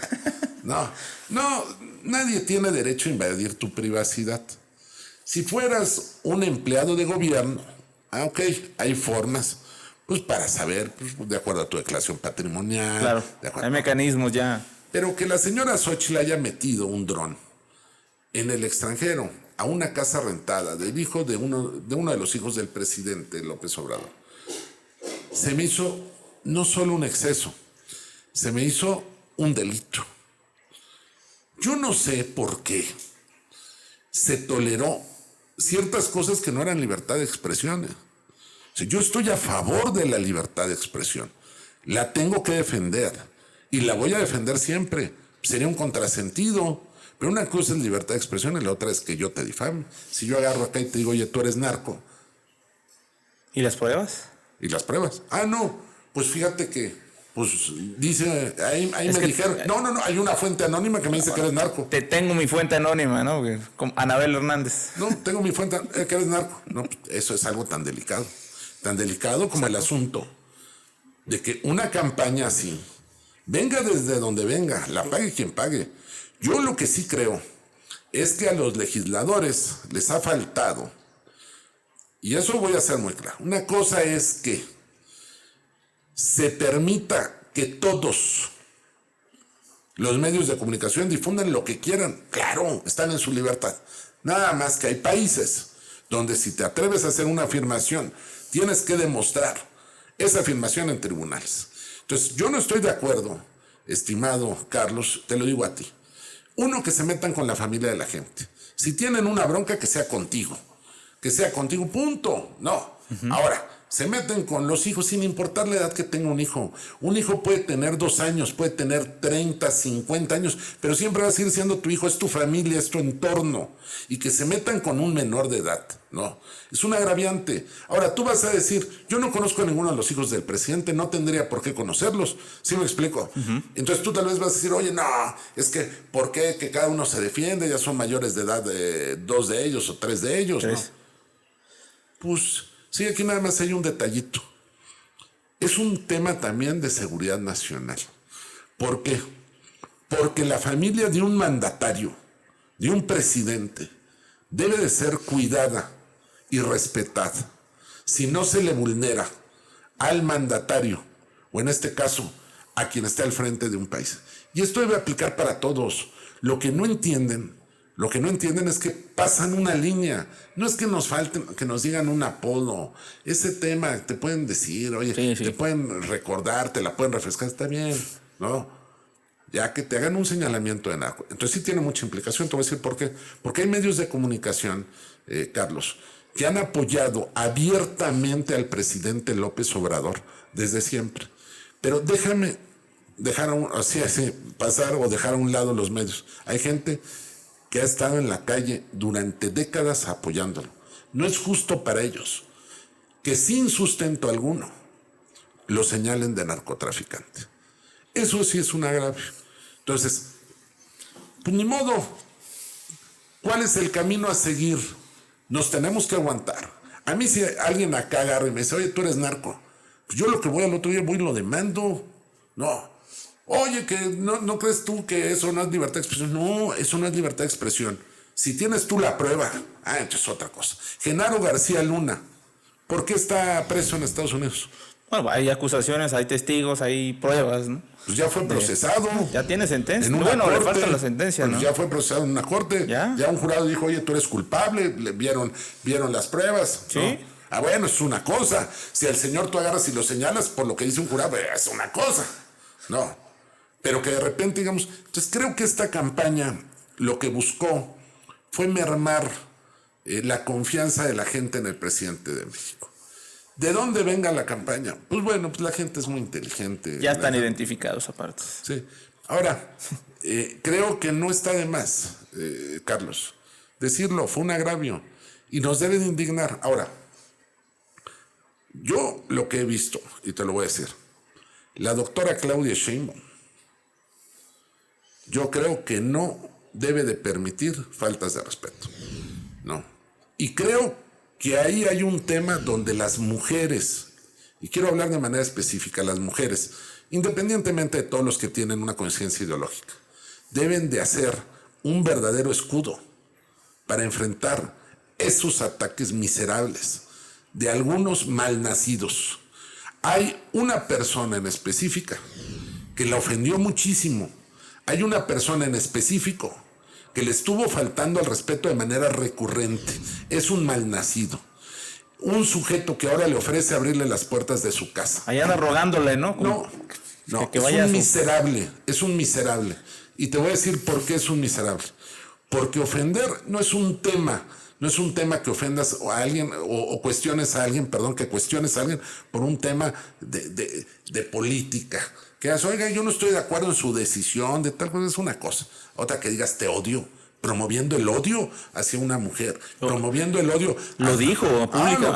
No, nadie tiene derecho a invadir tu privacidad. Si fueras un empleado de gobierno, ok, hay formas, pues para saber, pues, de acuerdo a tu declaración patrimonial. Claro, hay mecanismos ya. Pero que la señora Xóchitl haya metido un dron en el extranjero a una casa rentada del hijo de uno de los hijos del presidente López Obrador, se me hizo no solo un exceso, se me hizo un delito. Yo no sé por qué se toleró ciertas cosas que no eran libertad de expresión. O sea, yo estoy a favor de la libertad de expresión. La tengo que defender y la voy a defender siempre. Sería un contrasentido. Pero una cosa es libertad de expresión y la otra es que yo te difame. Si yo agarro acá y te digo, oye, tú eres narco. ¿Y las pruebas? ¿Y las pruebas? No, pues fíjate que, pues dice, ahí me dijeron, no, hay una fuente anónima que me dice que eres narco. Te tengo mi fuente anónima, ¿no? Con Anabel Hernández. No, tengo mi fuente, que eres narco. No, eso es algo tan delicado como el asunto de que una campaña así, venga desde donde venga, la pague quien pague. Yo lo que sí creo es que a los legisladores les ha faltado, y eso voy a ser muy claro, una cosa es que se permita que todos los medios de comunicación difundan lo que quieran. Claro, están en su libertad. Nada más que hay países donde si te atreves a hacer una afirmación, tienes que demostrar esa afirmación en tribunales. Entonces, yo no estoy de acuerdo, estimado Carlos, te lo digo a ti. Uno, que se metan con la familia de la gente. Si tienen una bronca, que sea contigo, punto. No. Ahora, se meten con los hijos sin importar la edad que tenga un hijo. Un hijo puede tener 2 años, puede tener 30, 50 años, pero siempre va a seguir siendo tu hijo, es tu familia, es tu entorno. Y que se metan con un menor de edad, no. Es un agraviante. Ahora, tú vas a decir, yo no conozco a ninguno de los hijos del presidente, no tendría por qué conocerlos. ¿Sí me explico? Entonces tú tal vez vas a decir, oye, no, es que, ¿por qué que cada uno se defiende? Ya son mayores de edad, 2 de ellos o 3 de ellos, ¿no? Pues... sí, aquí nada más hay un detallito. Es un tema también de seguridad nacional. ¿Por qué? Porque la familia de un mandatario, de un presidente, debe de ser cuidada y respetada. Si no se le vulnera al mandatario, o en este caso, a quien está al frente de un país. Y esto debe aplicar para todos. Lo que no entienden es que pasan una línea. No es que nos falten, que nos digan un apodo. Ese tema te pueden decir, oye, sí. Te pueden recordar, te la pueden refrescar, está bien, ¿no? Ya que te hagan un señalamiento de narco. Entonces sí tiene mucha implicación, te voy a decir por qué. Porque hay medios de comunicación, Carlos, que han apoyado abiertamente al presidente López Obrador desde siempre. Pero déjame pasar o dejar a un lado los medios. Hay gente que ha estado en la calle durante décadas apoyándolo. No es justo para ellos que sin sustento alguno lo señalen de narcotraficante. Eso sí es un agravio. Entonces, pues ni modo. ¿Cuál es el camino a seguir? Nos tenemos que aguantar. A mí si alguien acá agarra y me dice, oye, tú eres narco, pues yo lo que voy al otro día voy y lo demando. No. Oye, que no crees tú que eso no es libertad de expresión. No, eso no es libertad de expresión. Si tienes tú la prueba, entonces es otra cosa. Genaro García Luna, ¿Por qué está preso en Estados Unidos? Bueno, hay acusaciones, hay testigos, hay pruebas, ¿no? Pues ya fue procesado. Ya tiene sentencia. Bueno, corte, le falta la sentencia, ¿no? Ya fue procesado en una corte. Ya un jurado dijo, oye, tú eres culpable. Vieron las pruebas. Sí. ¿No? Ah, bueno, es una cosa. Si al señor tú agarras y lo señalas por lo que dice un jurado, es una cosa. No. Pero que de repente, digamos... Entonces creo que esta campaña lo que buscó fue mermar la confianza de la gente en el presidente de México. ¿De dónde venga la campaña? Pues bueno, pues la gente es muy inteligente. Ya están identificados aparte. Sí. Ahora, creo que no está de más, Carlos, decirlo, fue un agravio y nos debe de indignar. Ahora, yo lo que he visto, y te lo voy a decir, la doctora Claudia Sheinbaum, yo creo que no debe de permitir faltas de respeto. No. Y creo que ahí hay un tema donde las mujeres, y quiero hablar de manera específica, las mujeres, independientemente de todos los que tienen una conciencia ideológica, deben de hacer un verdadero escudo para enfrentar esos ataques miserables de algunos malnacidos. Hay una persona en específica que la ofendió muchísimo. Hay una persona en específico que le estuvo faltando al respeto de manera recurrente. Es un malnacido. Un sujeto que ahora le ofrece abrirle las puertas de su casa. Ahí anda rogándole, ¿no? No, es un miserable, es un miserable. Y te voy a decir por qué es un miserable. Porque ofender no es un tema que ofendas a alguien o cuestiones a alguien, que cuestiones a alguien por un tema de política. Que digas, oiga, yo no estoy de acuerdo en su decisión, de tal cosa, es una cosa. Otra que digas, te odio, promoviendo el odio hacia una mujer, promoviendo el odio. Lo dijo público,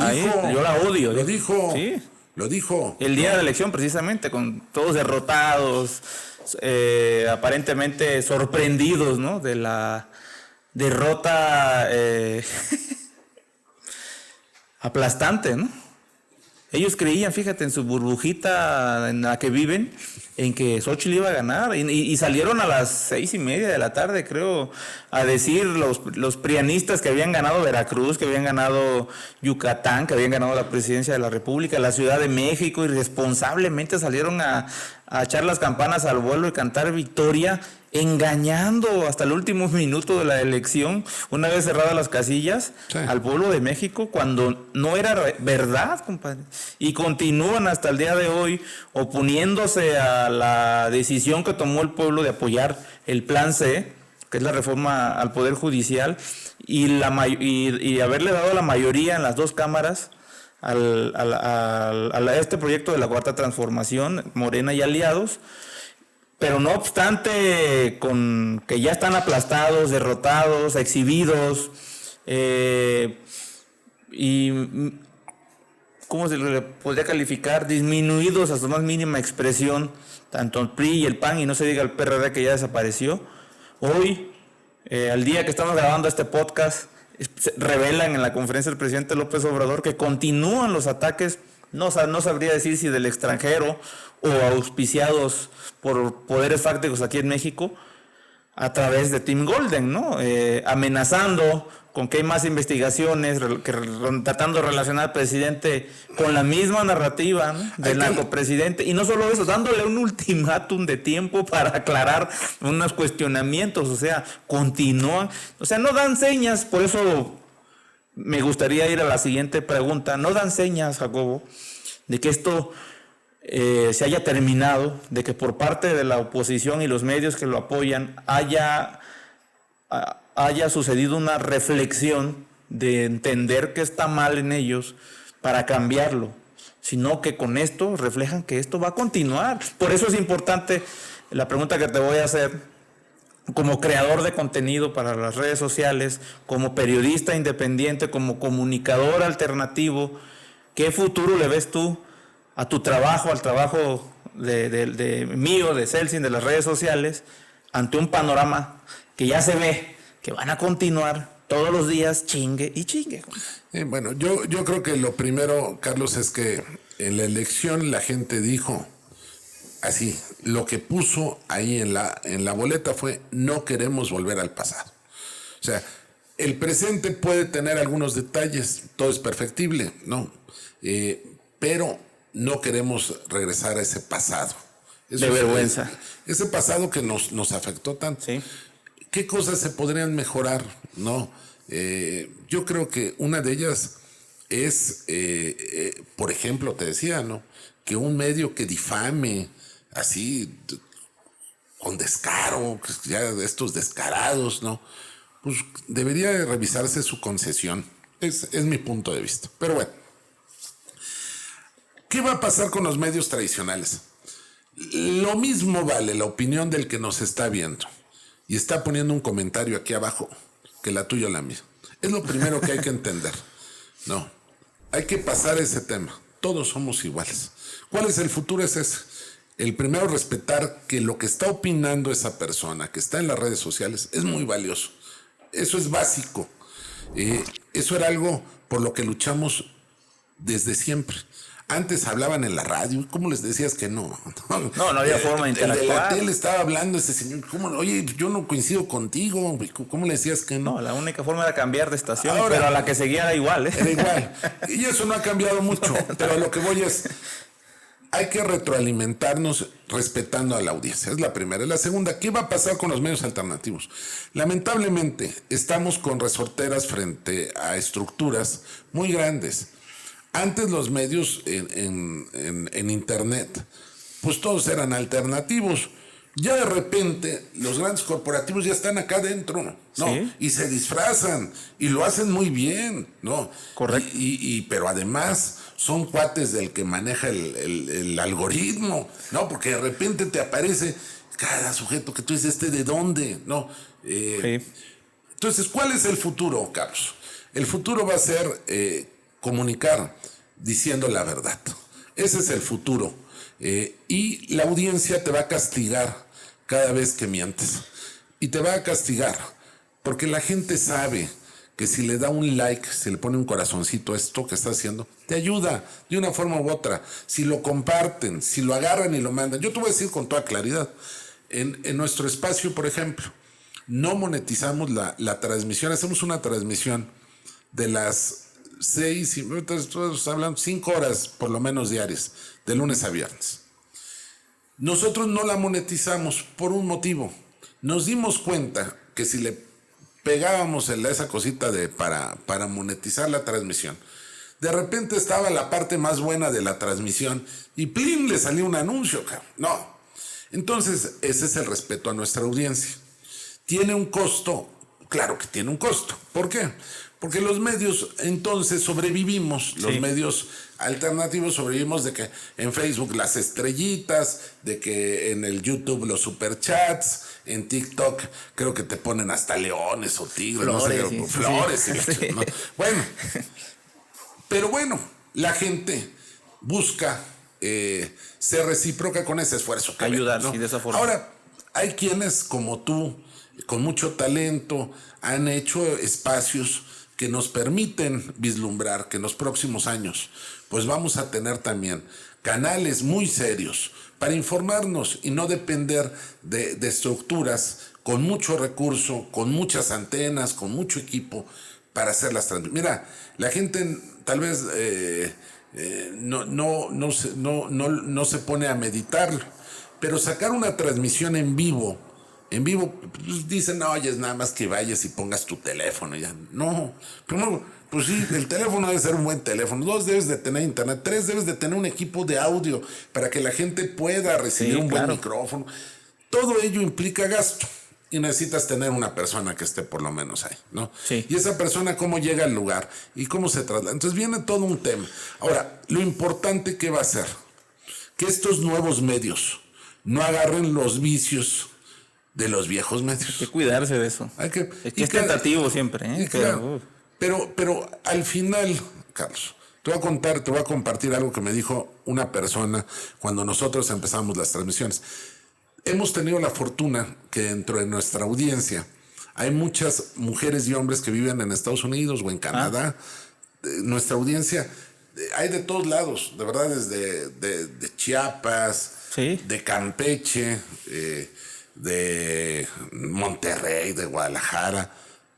yo la odio. Lo dijo. Sí. Lo dijo. El día de la elección, precisamente, con todos derrotados, aparentemente sorprendidos, ¿no? De la derrota aplastante, ¿no? Ellos creían, fíjate, en su burbujita en la que viven, en que Xochitl iba a ganar. Y salieron a las 6:30 de la tarde, creo, a decir los prianistas que habían ganado Veracruz, que habían ganado Yucatán, que habían ganado la presidencia de la República, la Ciudad de México, y responsablemente salieron a echar las campanas al vuelo y cantar victoria, engañando hasta el último minuto de la elección, una vez cerradas las casillas, sí, al pueblo de México, cuando no era verdad, compadre. Y continúan hasta el día de hoy oponiéndose a la decisión que tomó el pueblo de apoyar el Plan C, que es la reforma al Poder Judicial, y haberle dado la mayoría en las dos cámaras a este proyecto de la Cuarta Transformación, Morena y aliados. Pero no obstante, con que ya están aplastados, derrotados, exhibidos, y ¿cómo se le podría calificar? Disminuidos a su más mínima expresión, tanto el PRI y el PAN, y no se diga el PRD que ya desapareció. Hoy, al día que estamos grabando este podcast, revelan en la conferencia del presidente López Obrador que continúan los ataques, no sabría decir si del extranjero o auspiciados por poderes fácticos aquí en México, a través de Team Golden, ¿no? Amenazando con que hay más investigaciones, tratando de relacionar al presidente con la misma narrativa, ¿no?, del narcopresidente. Y no solo eso, dándole un ultimátum de tiempo para aclarar unos cuestionamientos. O sea, continúan. O sea, no dan señas. Por eso me gustaría ir a la siguiente pregunta. No dan señas, Jacobo, de que esto se haya terminado, de que por parte de la oposición y los medios que lo apoyan haya sucedido una reflexión de entender que está mal en ellos para cambiarlo, sino que con esto reflejan que esto va a continuar. Por eso es importante la pregunta que te voy a hacer, como creador de contenido para las redes sociales, como periodista independiente, como comunicador alternativo, ¿qué futuro le ves tú a tu trabajo, al trabajo de mío, de Celsin, de las redes sociales, ante un panorama que ya se ve que van a continuar todos los días chingue y chingue? Bueno, yo creo que lo primero, Carlos, es que en la elección la gente dijo así, lo que puso ahí en la boleta fue: no queremos volver al pasado. O sea, el presente puede tener algunos detalles, todo es perfectible, ¿no? Pero no queremos regresar a ese pasado. Eso de vergüenza. Ese pasado que nos afectó tanto. Sí. ¿Qué cosas se podrían mejorar? No. Yo creo que una de ellas es, por ejemplo, te decía, ¿no? Que un medio que difame así, con descaro, ya estos descarados, ¿no? Pues debería de revisarse su concesión. Es mi punto de vista. Pero bueno, ¿qué va a pasar con los medios tradicionales? Lo mismo vale la opinión del que nos está viendo y está poniendo un comentario aquí abajo que la tuya o la mía. Es lo primero que hay que entender. No, hay que pasar ese tema. Todos somos iguales. ¿Cuál es el futuro? Es ese. El primero, respetar que lo que está opinando esa persona que está en las redes sociales es muy valioso. Eso es básico. Eso era algo por lo que luchamos desde siempre. Antes hablaban en la radio, ¿cómo les decías que no? No había forma de interactuar. El de la tele estaba hablando ese señor, oye, yo no coincido contigo, ¿cómo le decías que no? No, la única forma era cambiar de estación, pero a la que seguía era igual. Era igual. Y eso no ha cambiado mucho, pero a lo que voy es, hay que retroalimentarnos respetando a la audiencia. Es la primera. La segunda, ¿qué va a pasar con los medios alternativos? Lamentablemente, estamos con resorteras frente a estructuras muy grandes. Antes los medios en internet, pues todos eran alternativos. Ya de repente los grandes corporativos ya están acá adentro, ¿no? ¿Sí? Y se disfrazan y lo hacen muy bien, ¿no? Correcto. Pero además son cuates del que maneja el algoritmo, ¿no? Porque de repente te aparece cada sujeto que tú dices, ¿de dónde? ¿No? Sí. Entonces, ¿cuál es el futuro, Carlos? El futuro va a ser comunicar diciendo la verdad. Ese es el futuro. Y la audiencia te va a castigar cada vez que mientes. Y te va a castigar porque la gente sabe que si le da un like, si le pone un corazoncito a esto que está haciendo, te ayuda de una forma u otra. Si lo comparten, si lo agarran y lo mandan. Yo te voy a decir con toda claridad, en nuestro espacio, por ejemplo, no monetizamos la transmisión. Hacemos una transmisión de las 6, todos hablan 5 horas por lo menos diarias, de lunes a viernes. Nosotros no la monetizamos por un motivo. Nos dimos cuenta que si le pegábamos esa cosita para monetizar la transmisión, de repente estaba la parte más buena de la transmisión y ¡plin! Le salió un anuncio. No. Entonces, ese es el respeto a nuestra audiencia. ¿Tiene un costo? Claro que tiene un costo. ¿Por qué? Porque los medios entonces sobrevivimos, los medios alternativos sobrevivimos de que en Facebook las estrellitas, de que en el YouTube los superchats, en TikTok creo que te ponen hasta leones o tigres, flores, no sé, flores. Sí. ¿No? Bueno, pero bueno, la gente busca ser recíproca con ese esfuerzo. Ayudar, ¿no? sí, de esa forma. Ahora, hay quienes como tú, con mucho talento, han hecho espacios que nos permiten vislumbrar que en los próximos años pues vamos a tener también canales muy serios para informarnos y no depender de estructuras con mucho recurso, con muchas antenas, con mucho equipo para hacer las transmisiones. Mira, la gente tal vez no se pone a meditarlo, pero sacar una transmisión en vivo, pues dicen, no, oye, es nada más que vayas y pongas tu teléfono. Ya. No, primero, pues sí, el teléfono debe ser un buen teléfono. 2, debes de tener internet. 3, debes de tener un equipo de audio para que la gente pueda recibir un buen micrófono. Todo ello implica gasto y necesitas tener una persona que esté por lo menos ahí, ¿no? Sí. Y esa persona cómo llega al lugar y cómo se traslada. Entonces viene todo un tema. Ahora, lo importante que va a ser que estos nuevos medios no agarren los vicios de los viejos medios. Hay que cuidarse de eso. Es tentativo siempre, ¿eh? Pero al final, Carlos, te voy a compartir algo que me dijo una persona cuando nosotros empezamos las transmisiones. Hemos tenido la fortuna que dentro de nuestra audiencia hay muchas mujeres y hombres que viven en Estados Unidos o en Canadá. Nuestra audiencia hay de todos lados, de verdad, desde de Chiapas, ¿sí? De Campeche, de Monterrey, de Guadalajara,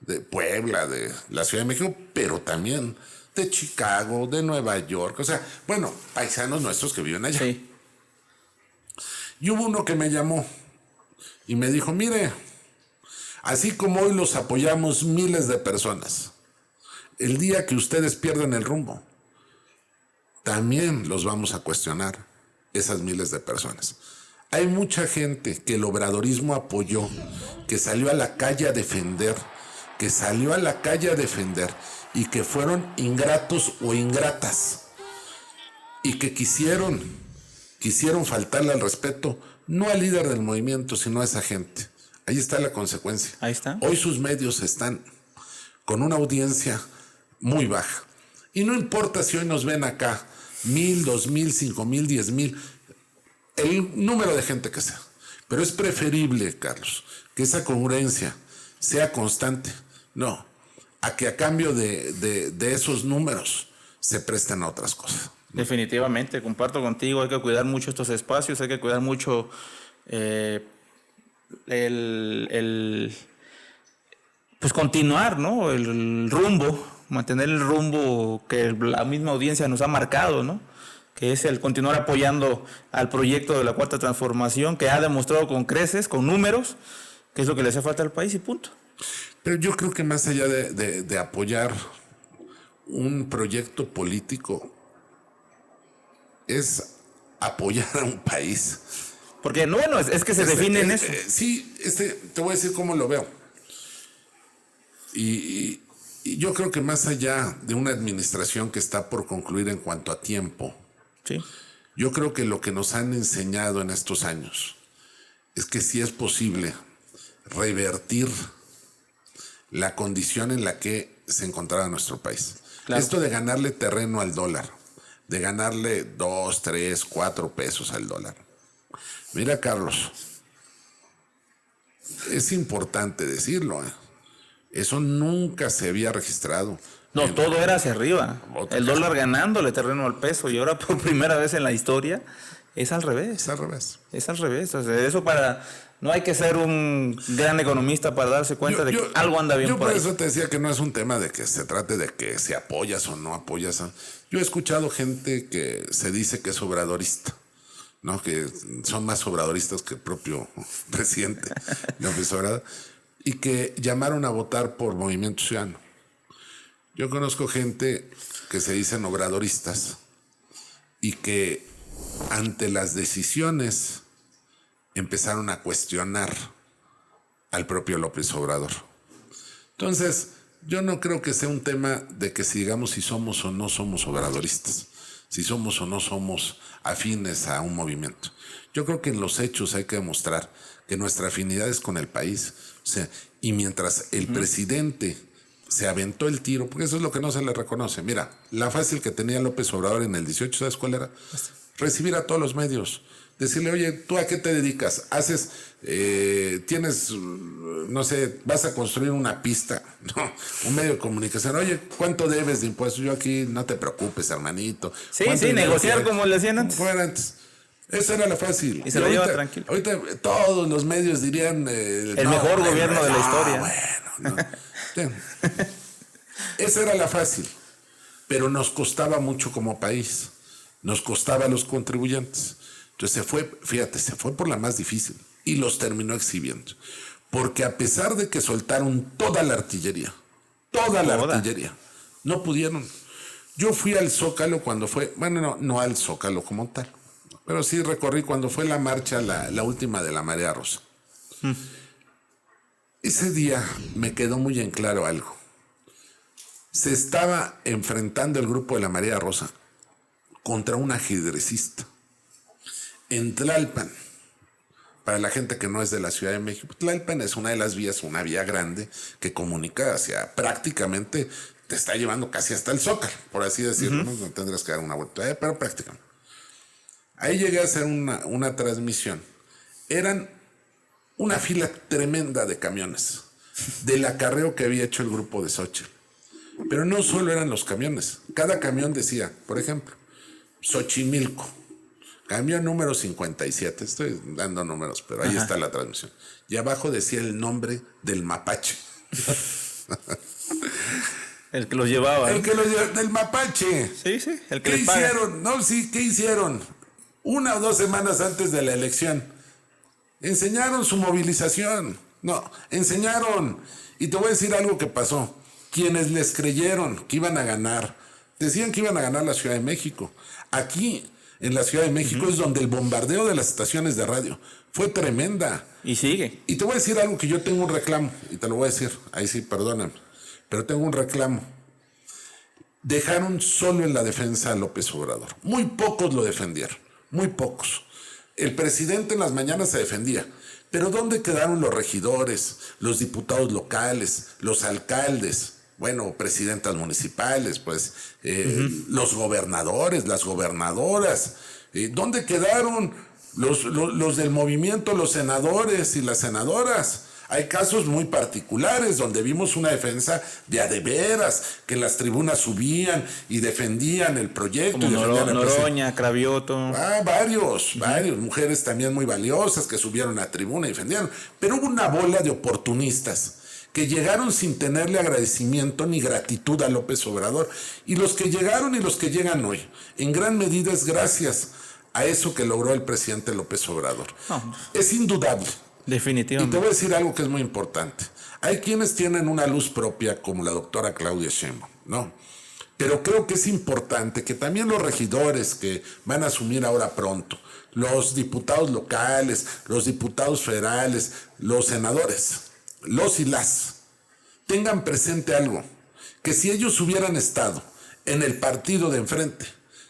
de Puebla, de la Ciudad de México, pero también de Chicago, de Nueva York, o sea, bueno, paisanos nuestros que viven allá. Sí. Y hubo uno que me llamó y me dijo, mire, así como hoy los apoyamos miles de personas, el día que ustedes pierden el rumbo, también los vamos a cuestionar, esas miles de personas. Hay mucha gente que el obradorismo apoyó, que salió a la calle a defender, y que fueron ingratos o ingratas, y que quisieron faltarle al respeto, no al líder del movimiento, sino a esa gente. Ahí está la consecuencia. Ahí está. Hoy sus medios están con una audiencia muy baja. Y no importa si hoy nos ven acá 1,000, 2,000, 5,000, 10,000, el número de gente que sea. Pero es preferible, Carlos, que esa congruencia sea constante. No, a que a cambio de esos números se presten a otras cosas. Definitivamente, comparto contigo, hay que cuidar mucho estos espacios, hay que cuidar mucho pues continuar, ¿no? El rumbo, mantener el rumbo que la misma audiencia nos ha marcado, ¿no? Que es el continuar apoyando al proyecto de la Cuarta Transformación, que ha demostrado con creces, con números, que es lo que le hace falta al país y punto. Pero yo creo que más allá de apoyar un proyecto político, es apoyar a un país. Porque no, bueno, es que se define en eso. Sí, te voy a decir cómo lo veo. Y yo creo que más allá de una administración que está por concluir en cuanto a tiempo, sí, yo creo que lo que nos han enseñado en estos años es que sí es posible revertir la condición en la que se encontraba nuestro país. Claro. Esto de ganarle terreno al dólar, de ganarle 2, 3, 4 pesos al dólar. Mira, Carlos, es importante decirlo, eso nunca se había registrado. No, todo era hacia arriba. El dólar ganándole terreno al peso, y ahora por primera vez en la historia es al revés. Es al revés. Es al revés. O sea, eso no hay que ser un gran economista para darse cuenta de que algo anda bien por ahí. Yo por eso te decía que no es un tema de que se trate de que si apoyas o no apoyas. Yo he escuchado gente que se dice que es obradorista, ¿no? Que son más obradoristas que el propio presidente López Obrador, y que llamaron a votar por Movimiento Ciudadano. Yo conozco gente que se dicen obradoristas y que ante las decisiones empezaron a cuestionar al propio López Obrador. Entonces, yo no creo que sea un tema de que si digamos si somos o no somos obradoristas, si somos o no somos afines a un movimiento. Yo creo que en los hechos hay que demostrar que nuestra afinidad es con el país. O sea, y mientras el presidente se aventó el tiro, porque eso es lo que no se le reconoce. Mira, la fácil que tenía López Obrador en el 18, ¿sabes cuál era? Recibir a todos los medios. Decirle, oye, ¿tú a qué te dedicas? Tienes, no sé, vas a construir una pista, ¿no? Un medio de comunicación. Oye, ¿cuánto debes de impuestos? Yo aquí, no te preocupes, hermanito. Sí, negociar como le hacían antes. Fuera antes. Esa era la fácil. Y se lo lleva tranquilo. Ahorita todos los medios dirían... el mejor gobierno de la historia. Bueno, no. Esa era la fácil. Pero nos costaba mucho como país. Nos costaba a los contribuyentes. Entonces se fue por la más difícil y los terminó exhibiendo. Porque a pesar de que soltaron toda la artillería, no pudieron. Yo fui al Zócalo cuando fue, bueno, no al Zócalo como tal, pero sí recorrí cuando fue la marcha, la última de la Marea Rosa. Ese día me quedó muy en claro algo. Se estaba enfrentando el grupo de la Marea Rosa contra un ajedrecista. En Tlalpan, para la gente que no es de la Ciudad de México, Tlalpan es una de las vías, una vía grande que comunica hacia prácticamente, te está llevando casi hasta el Zócalo, por así decirlo, ¿no? Tendrás que dar una vuelta, pero prácticamente. Ahí llegué a hacer una transmisión. Eran una fila tremenda de camiones del acarreo que había hecho el grupo de Xochitl. Pero no solo eran los camiones. Cada camión decía, por ejemplo, Xochimilco, camión número 57. Estoy dando números, pero ahí está la transmisión. Y abajo decía el nombre del mapache. El que los llevaba. El que los llevaba, del mapache. Sí, el que ¿Qué les paga. hicieron? No, sí, ¿qué hicieron? 1 o 2 semanas antes de la elección. Enseñaron su movilización. No, enseñaron. Y te voy a decir algo que pasó. Quienes les creyeron que iban a ganar, decían que iban a ganar la Ciudad de México. Aquí, en la Ciudad de México, es donde el bombardeo de las estaciones de radio fue tremenda. Y sigue. Y te voy a decir algo que yo tengo un reclamo, y te lo voy a decir, ahí sí, perdóname, pero tengo un reclamo. Dejaron solo en la defensa a López Obrador. Muy pocos lo defendieron, muy pocos. El presidente en las mañanas se defendía, pero ¿dónde quedaron los regidores, los diputados locales, los alcaldes? Bueno, presidentas municipales, pues, los gobernadores, las gobernadoras. ¿Dónde quedaron los del movimiento, los senadores y las senadoras? Hay casos muy particulares donde vimos una defensa de a de veras, que en las tribunas subían y defendían el proyecto. Como Noroña, Cravioto. Varios, mujeres también muy valiosas que subieron a tribuna y defendieron. Pero hubo una bola de oportunistas que llegaron sin tenerle agradecimiento ni gratitud a López Obrador. Y los que llegaron y los que llegan hoy, en gran medida es gracias a eso que logró el presidente López Obrador. No. Es indudable. Definitivamente. Y te voy a decir algo que es muy importante. Hay quienes tienen una luz propia, como la doctora Claudia Sheinbaum, ¿no? Pero creo que es importante que también los regidores que van a asumir ahora pronto, los diputados locales, los diputados federales, los senadores, los y las, tengan presente algo, que si ellos hubieran estado en el partido de enfrente,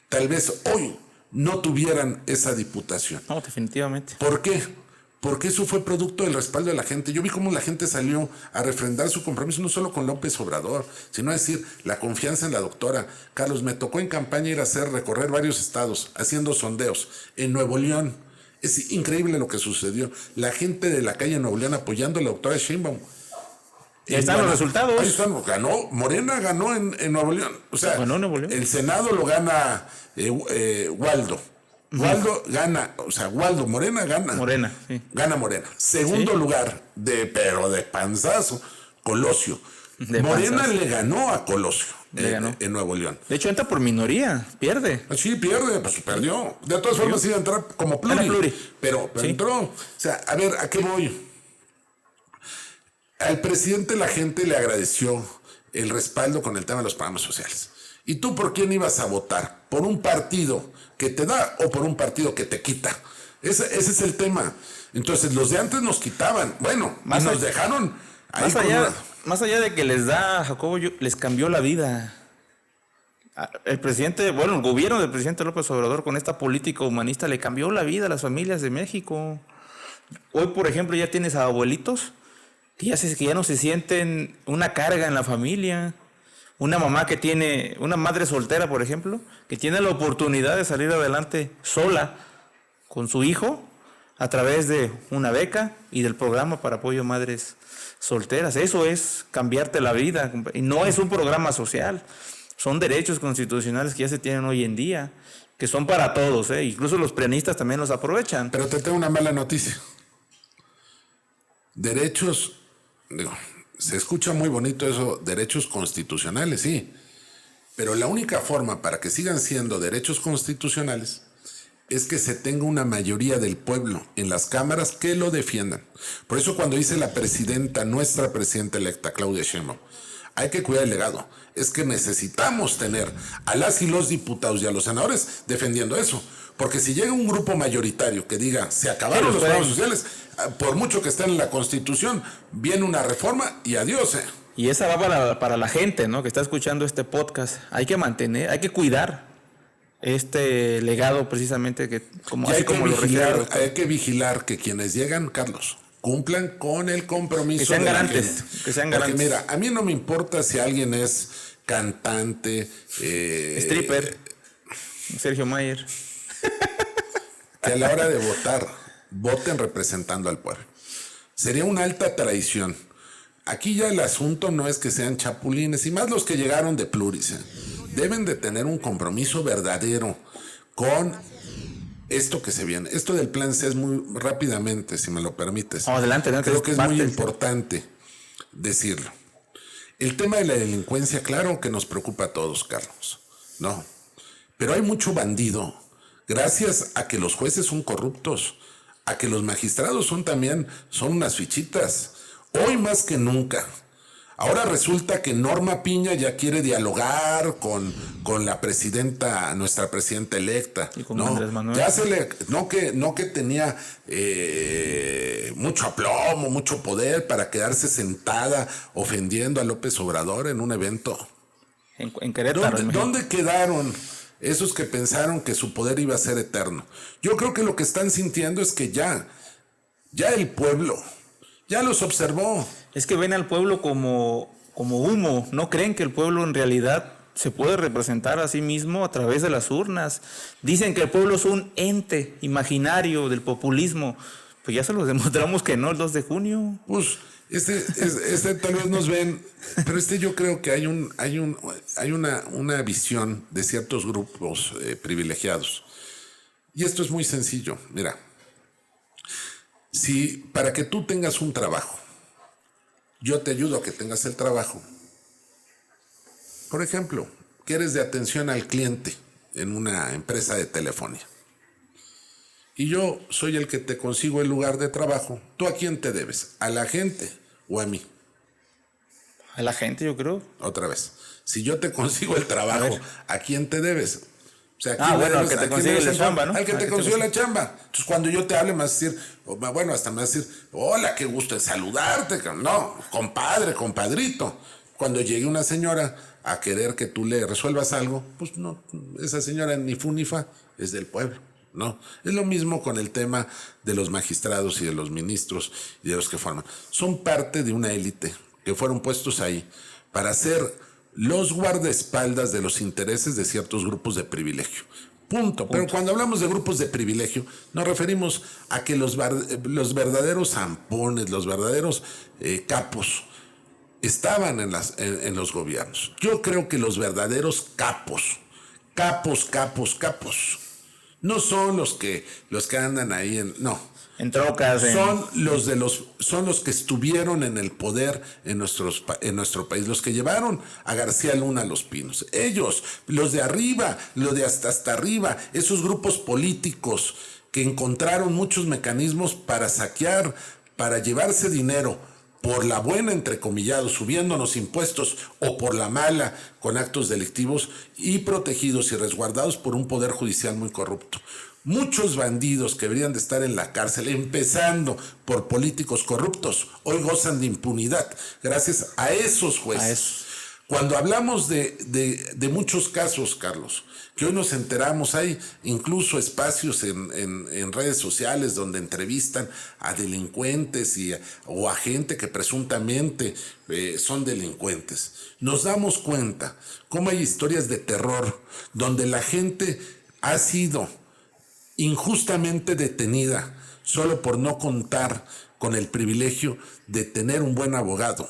tal vez hoy no tuvieran esa diputación. No, definitivamente. ¿Por qué? Porque eso fue producto del respaldo de la gente. Yo vi cómo la gente salió a refrendar su compromiso, no solo con López Obrador, sino a decir la confianza en la doctora. Carlos, me tocó en campaña ir a recorrer varios estados, haciendo sondeos. En Nuevo León, es increíble lo que sucedió. La gente de la calle Nuevo León apoyando a la doctora Sheinbaum. Y ahí están los resultados. Ahí están, Morena ganó en Nuevo León. O sea, Nuevo León. El Senado lo gana Waldo. Waldo gana, o sea, Waldo Morena gana. Morena, sí. Gana Morena. Segundo lugar, pero de panzazo, Colosio. Morena panzazo. Le ganó a Colosio en Nuevo León. De hecho, entra por minoría, pierde. Sí, pierde, pues perdió. De todas formas, iba a entrar como pluri. Pero sí. Entró. O sea, a ver, ¿a qué voy? Al presidente la gente le agradeció el respaldo con el tema de los programas sociales. ¿Y tú por quién ibas a votar? ¿Por un partido que te da o por un partido que te quita? Ese es el tema. Entonces, los de antes nos quitaban. Bueno, más nos dejaron ahí más allá de que les da a Jacobo, les cambió la vida. El gobierno del presidente López Obrador con esta política humanista le cambió la vida a las familias de México. Hoy, por ejemplo, ya tienes a abuelitos que ya no se sienten una carga en la familia. Una mamá que tiene, una madre soltera, por ejemplo, que tiene la oportunidad de salir adelante sola con su hijo a través de una beca y del programa para apoyo a madres solteras. Eso es cambiarte la vida. Y no es un programa social. Son derechos constitucionales que ya se tienen hoy en día, que son para todos, ¿eh? Incluso los prianistas también los aprovechan. Pero te tengo una mala noticia. Derechos, se escucha muy bonito eso, derechos constitucionales, sí. Pero la única forma para que sigan siendo derechos constitucionales es que se tenga una mayoría del pueblo en las cámaras que lo defiendan. Por eso cuando dice la presidenta, nuestra presidenta electa, Claudia Sheinbaum, hay que cuidar el legado. Es que necesitamos tener a las y los diputados y a los senadores defendiendo eso. Porque si llega un grupo mayoritario que diga, se acabaron los programas sociales, por mucho que estén en la Constitución, viene una reforma y adiós. Y esa va para la gente, ¿no?, que está escuchando este podcast. Hay que mantener, hay que cuidar este legado precisamente, que como así como lo refiero. Hay que vigilar que quienes llegan, Carlos, cumplan con el compromiso. Que sean garantes. Que sean garantes. Porque mira, a mí no me importa si alguien es cantante, stripper, Sergio Mayer. Que a la hora de votar, voten representando al pueblo. Sería una alta traición. Aquí ya el asunto no es que sean chapulines, y más los que llegaron de pluris. Deben de tener un compromiso verdadero con esto que se viene. Esto del plan C es muy rápidamente, si me lo permites. Adelante. Creo que es muy importante decirlo. El tema de la delincuencia, claro que nos preocupa a todos, Carlos, ¿no? Pero hay mucho bandido, gracias a que los jueces son corruptos, a que los magistrados son unas fichitas, hoy más que nunca. Ahora resulta que Norma Piña ya quiere dialogar con la presidenta, nuestra presidenta electa. Y con Andrés Manuel. Ya no que tenía mucho aplomo, mucho poder para quedarse sentada ofendiendo a López Obrador en un evento. En Querétaro. ¿Dónde quedaron esos que pensaron que su poder iba a ser eterno? Yo creo que lo que están sintiendo es que ya el pueblo ya los observó. Es que ven al pueblo como humo, no creen que el pueblo en realidad se puede representar a sí mismo a través de las urnas. Dicen que el pueblo es un ente imaginario del populismo. Pues ya se los demostramos que no el 2 de junio. Pues este tal vez nos ven, pero yo creo que hay una visión de ciertos grupos privilegiados. Y esto es muy sencillo. Mira, si para que tú tengas un trabajo, yo te ayudo a que tengas el trabajo. Por ejemplo, que eres de atención al cliente en una empresa de telefonía. Y yo soy el que te consigo el lugar de trabajo. ¿Tú a quién te debes? ¿A la gente o a mí? A la gente, yo creo. Otra vez. Si yo te consigo el trabajo, ¿a quién te debes? O sea, al que te consigue la chamba, ¿no? Al que te consiguió la chamba. Entonces, cuando yo te hable, me vas a decir, hasta me vas a decir, hola, qué gusto en saludarte. No, compadre, compadrito. Cuando llegue una señora a querer que tú le resuelvas algo, pues no, esa señora ni fu ni fa, es del pueblo, ¿no? Es lo mismo con el tema de los magistrados y de los ministros y de los que forman. Son parte de una élite que fueron puestos ahí para ser los guardaespaldas de los intereses de ciertos grupos de privilegio. Punto. Pero cuando hablamos de grupos de privilegio, nos referimos a que los verdaderos zampones, los verdaderos capos, estaban en los gobiernos. Yo creo que los verdaderos capos, no son los que andan ahí en trocas. Son los que estuvieron en el poder en nuestro país, los que llevaron a García Luna a Los Pinos. Ellos, los de arriba, los de hasta arriba, esos grupos políticos que encontraron muchos mecanismos para saquear, para llevarse dinero, por la buena, entrecomillado, subiéndonos impuestos, o por la mala, con actos delictivos, y protegidos y resguardados por un poder judicial muy corrupto. Muchos bandidos que deberían de estar en la cárcel, empezando por políticos corruptos, hoy gozan de impunidad gracias a esos jueces. Cuando hablamos de muchos casos, Carlos, que hoy nos enteramos, hay incluso espacios en redes sociales donde entrevistan a delincuentes o a gente que presuntamente son delincuentes. Nos damos cuenta cómo hay historias de terror donde la gente ha sido injustamente detenida solo por no contar con el privilegio de tener un buen abogado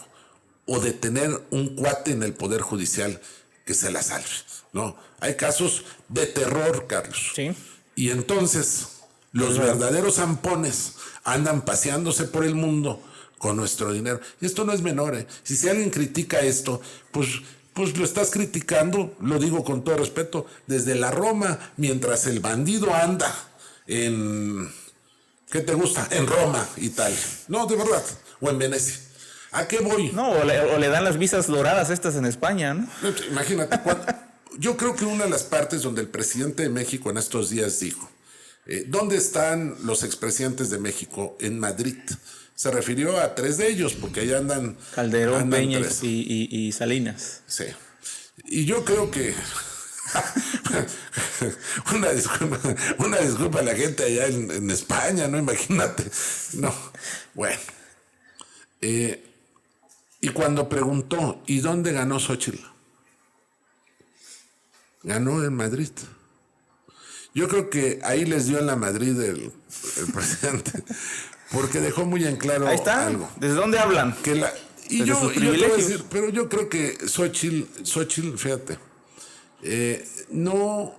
o de tener un cuate en el Poder Judicial que se la salve, ¿no? Hay casos de terror, Carlos. Sí. Y entonces los verdaderos zampones andan paseándose por el mundo con nuestro dinero. Y esto no es menor, ¿eh? Si alguien critica esto, pues lo estás criticando, lo digo con todo respeto, desde la Roma, mientras el bandido anda en... ¿Qué te gusta? En Roma, Italia. No, de verdad. O en Venecia. ¿A qué voy? No, o le dan las visas doradas estas en España, ¿no? Imagínate. Yo creo que una de las partes donde el presidente de México en estos días dijo, ¿dónde están los expresidentes de México? En Madrid. Se refirió a 3 de ellos, porque allá andan... Calderón, Peña y Salinas. Sí. Y yo creo que... una disculpa a la gente allá en España, ¿no? Imagínate. No. Bueno. Y cuando preguntó, ¿y dónde ganó Xóchitl? Ganó en Madrid. Yo creo que ahí les dio en la Madrid el presidente, porque dejó muy en claro ahí está. Algo. ¿Desde dónde hablan? Y yo te voy a decir, pero yo creo que Xóchitl, fíjate, no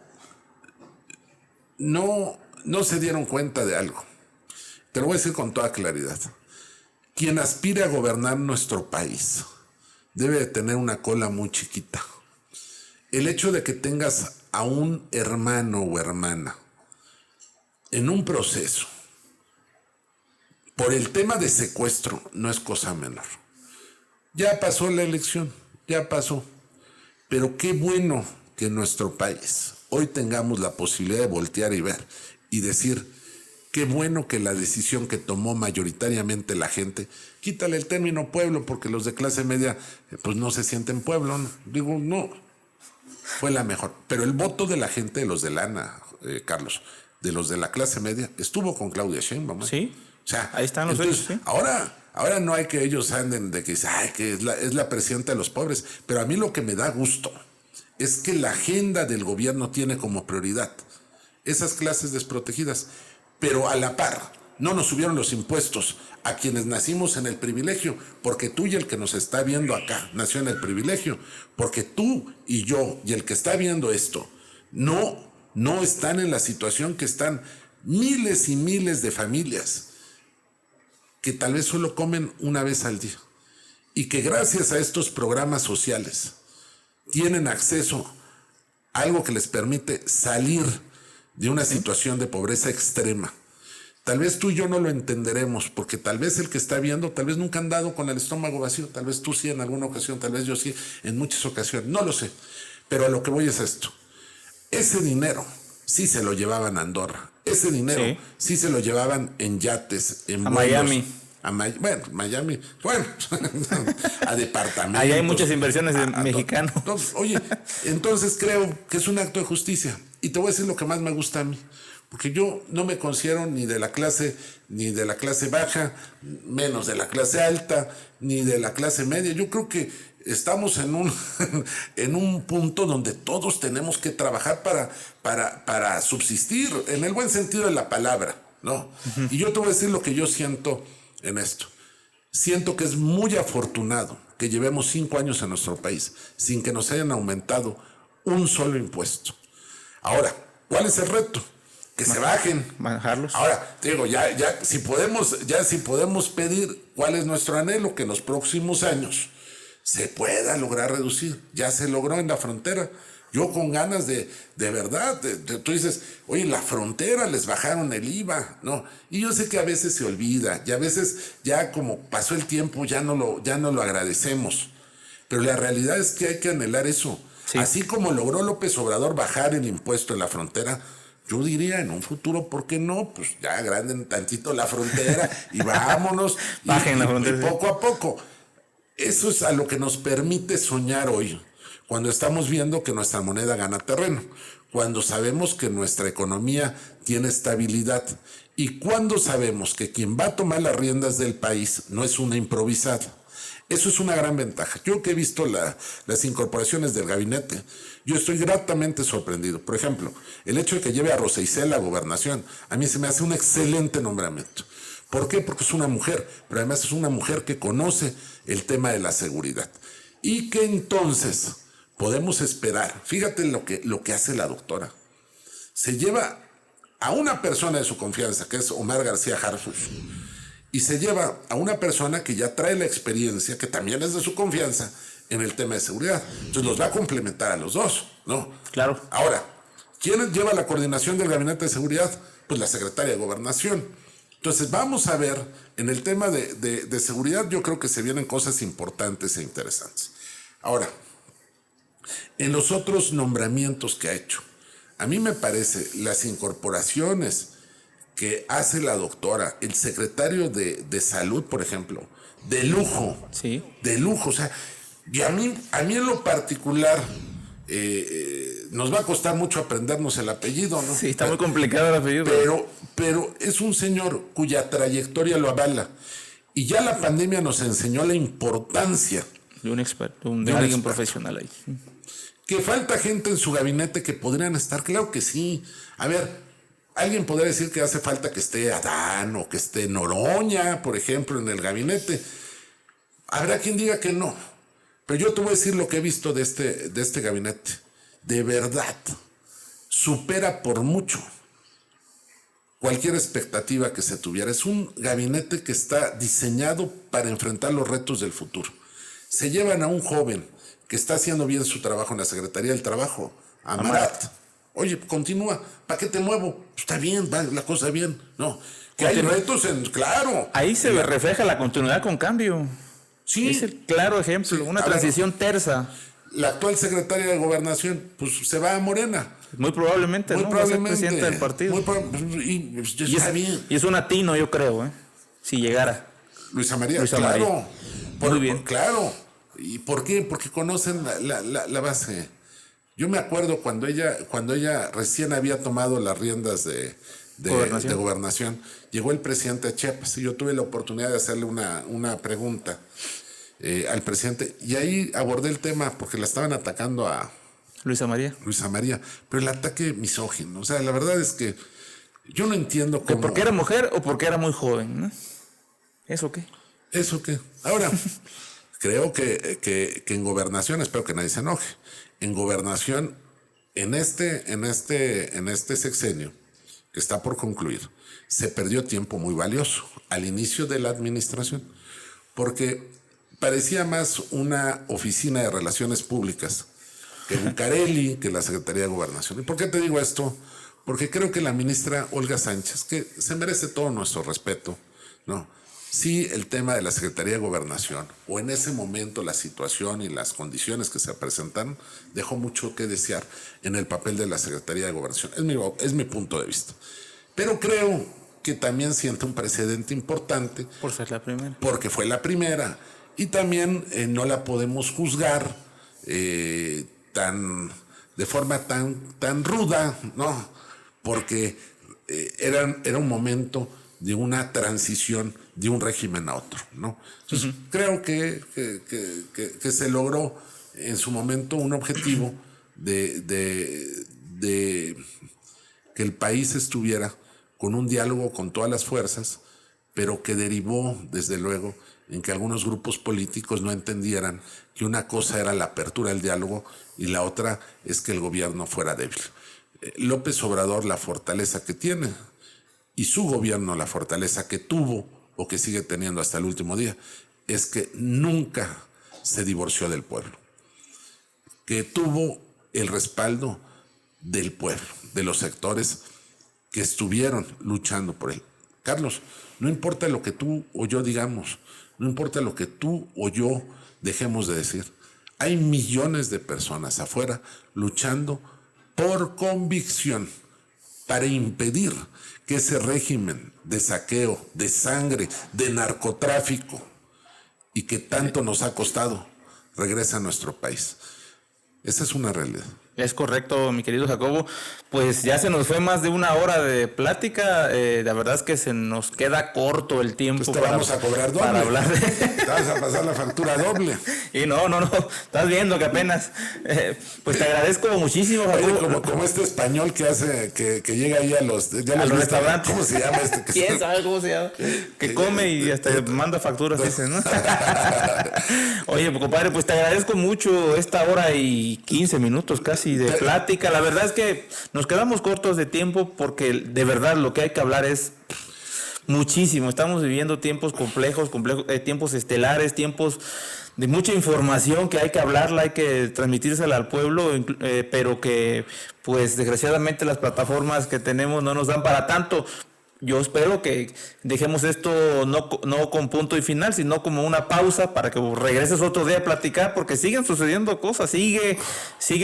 se dieron cuenta de algo. Te lo voy a decir con toda claridad. Quien aspire a gobernar nuestro país debe de tener una cola muy chiquita. El hecho de que tengas a un hermano o hermana en un proceso por el tema de secuestro no es cosa menor. Ya pasó la elección, ya pasó. Pero qué bueno que en nuestro país hoy tengamos la posibilidad de voltear y ver y decir, qué bueno que la decisión que tomó mayoritariamente la gente, quítale el término pueblo porque los de clase media pues no se sienten pueblo, ¿no? Digo, no, fue la mejor. Pero el voto de la gente, de los de lana, Carlos, de los de la clase media, estuvo con Claudia Sheinbaum. Sí, o sea, ahí están los entonces, hechos, ¿sí? Ahora no hay que ellos anden de que, que es la presidenta de los pobres, pero a mí lo que me da gusto es que la agenda del gobierno tiene como prioridad esas clases desprotegidas, pero a la par no nos subieron los impuestos a quienes nacimos en el privilegio, porque tú y el que nos está viendo acá nació en el privilegio, porque tú y yo y el que está viendo esto no están en la situación que están miles y miles de familias que tal vez solo comen una vez al día y que gracias a estos programas sociales tienen acceso a algo que les permite salir de una situación de pobreza extrema. Tal vez tú y yo no lo entenderemos, porque tal vez el que está viendo, tal vez nunca han dado con el estómago vacío, tal vez tú sí en alguna ocasión, tal vez yo sí en muchas ocasiones, no lo sé, pero a lo que voy es esto. Ese dinero sí se lo llevaban a Andorra, ese dinero sí se lo llevaban en yates, en vuelos, Miami. Miami, a departamentos. Ahí hay muchas inversiones de mexicanos. Oye, entonces creo que es un acto de justicia. Y te voy a decir lo que más me gusta a mí. Porque yo no me considero ni de la clase baja, menos de la clase alta, ni de la clase media. Yo creo que estamos en un punto donde todos tenemos que trabajar para subsistir, en el buen sentido de la palabra, ¿no? Uh-huh. Y yo te voy a decir lo que yo siento en esto. Siento que es muy afortunado que llevemos 5 años en nuestro país sin que nos hayan aumentado un solo impuesto. Ahora, ¿cuál es el reto? Que se bajen. Bajarlos. Ahora, te digo, si podemos pedir cuál es nuestro anhelo, que en los próximos años se pueda lograr reducir. Ya se logró en la frontera. Yo con ganas de verdad, tú dices, oye, la frontera les bajaron el IVA, ¿no? Y yo sé que a veces se olvida, y a veces ya como pasó el tiempo, ya no lo agradecemos. Pero la realidad es que hay que anhelar eso. Sí. Así como logró López Obrador bajar el impuesto en la frontera, yo diría en un futuro, ¿por qué no? Pues ya agranden tantito la frontera y vámonos. Bajen la frontera. Y poco a poco. Eso es a lo que nos permite soñar hoy, cuando estamos viendo que nuestra moneda gana terreno, cuando sabemos que nuestra economía tiene estabilidad y cuando sabemos que quien va a tomar las riendas del país no es una improvisada. Eso es una gran ventaja. Yo que he visto las incorporaciones del gabinete, yo estoy gratamente sorprendido. Por ejemplo, el hecho de que lleve a Rosa Isela a gobernación, a mí se me hace un excelente nombramiento. ¿Por qué? Porque es una mujer, pero además es una mujer que conoce el tema de la seguridad. Y que entonces podemos esperar. Fíjate lo que hace la doctora. Se lleva a una persona de su confianza, que es Omar García Harfuch, y se lleva a una persona que ya trae la experiencia, que también es de su confianza, en el tema de seguridad. Entonces los va a complementar a los dos, ¿no? Claro. Ahora, ¿quién lleva la coordinación del gabinete de seguridad? Pues la secretaria de Gobernación. Entonces vamos a ver, en el tema de seguridad, yo creo que se vienen cosas importantes e interesantes. Ahora, en los otros nombramientos que ha hecho, a mí me parece las incorporaciones que hace la doctora, el secretario de Salud, por ejemplo, de lujo. Sí. De lujo. O sea, y a mí en lo particular nos va a costar mucho aprendernos el apellido, ¿no? Sí, está muy complicado el apellido. Pero es un señor cuya trayectoria lo avala. Y ya la pandemia nos enseñó la importancia de un experto, de alguien profesional ahí. Que falta gente en su gabinete que podrían estar, claro que sí. A ver, alguien podría decir que hace falta que esté Adán o que esté Noroña, por ejemplo, en el gabinete. Habrá quien diga que no. Pero yo te voy a decir lo que he visto de este gabinete. De verdad, supera por mucho cualquier expectativa que se tuviera. Es un gabinete que está diseñado para enfrentar los retos del futuro. Se llevan a un joven que está haciendo bien su trabajo en la Secretaría del Trabajo, Amarat. Oye, continúa, ¿para qué te muevo? Está bien, va la cosa bien. No, que hay retos claro. Ahí se refleja la continuidad con cambio. Sí. Es el claro ejemplo, una transición tersa. La actual secretaria de Gobernación, pues se va a Morena. Muy probablemente, muy ¿no? probablemente. Va a ser presidenta del partido. Y está bien. Y es un atino, yo creo, si llegara. Luisa María, claro. Muy bien. Claro. ¿Y por qué? Porque conocen la base. Yo me acuerdo cuando ella recién había tomado las riendas de gobernación, llegó el presidente a Chiapas y yo tuve la oportunidad de hacerle una pregunta al presidente y ahí abordé el tema porque la estaban atacando a Luisa María, pero el ataque misógino, o sea, la verdad es que yo no entiendo cómo... ¿Porque era mujer o porque era muy joven? ¿No? ¿Eso qué? Ahora, creo que en gobernación, espero que nadie se enoje, en gobernación, en este sexenio que está por concluir, se perdió tiempo muy valioso al inicio de la administración, porque parecía más una oficina de relaciones públicas que Bucareli, que la Secretaría de Gobernación. ¿Y por qué te digo esto? Porque creo que la ministra Olga Sánchez, que se merece todo nuestro respeto, ¿no? Sí, el tema de la Secretaría de Gobernación, o en ese momento la situación y las condiciones que se presentaron, dejó mucho que desear en el papel de la Secretaría de Gobernación. Es mi punto de vista. Pero creo que también siente un precedente importante. Por ser la primera. Porque fue la primera. Y también no la podemos juzgar de forma tan ruda, ¿no? Porque era un momento de una transición de un régimen a otro, ¿no? Entonces, creo que se logró en su momento un objetivo de que el país estuviera con un diálogo con todas las fuerzas, pero que derivó, desde luego, en que algunos grupos políticos no entendieran que una cosa era la apertura del diálogo y la otra es que el gobierno fuera débil. López Obrador, la fortaleza que tiene, y su gobierno, la fortaleza que tuvo o que sigue teniendo hasta el último día, es que nunca se divorció del pueblo, que tuvo el respaldo del pueblo, de los sectores que estuvieron luchando por él. Carlos, no importa lo que tú o yo digamos, no importa lo que tú o yo dejemos de decir, hay millones de personas afuera luchando por convicción para impedir que ese régimen de saqueo, de sangre, de narcotráfico y que tanto nos ha costado regrese a nuestro país. Esa es una realidad. Es correcto, mi querido Jacobo. Pues ya se nos fue más de una hora de plática. La verdad es que se nos queda corto el tiempo. Pues te vamos a cobrar doble. Para hablar de... Te vas a pasar la factura doble. Y no. Estás viendo que apenas. Pues te agradezco muchísimo, Jacobo. Oye, como este español que hace, que llega ahí a los restaurantes. ¿Cómo se llama este? ¿Quién sabe cómo se llama? Que come y hasta manda facturas, dicen, ¿no? Oye, compadre, pues te agradezco mucho esta hora y 15 minutos casi de plática. La verdad es que nos quedamos cortos de tiempo porque de verdad lo que hay que hablar es muchísimo. Estamos viviendo tiempos complejos, tiempos estelares, tiempos de mucha información que hay que hablarla, hay que transmitírsela al pueblo, pero que pues desgraciadamente las plataformas que tenemos no nos dan para tanto. Yo espero que dejemos esto no con punto y final, sino como una pausa para que regreses otro día a platicar, porque siguen sucediendo cosas, sigue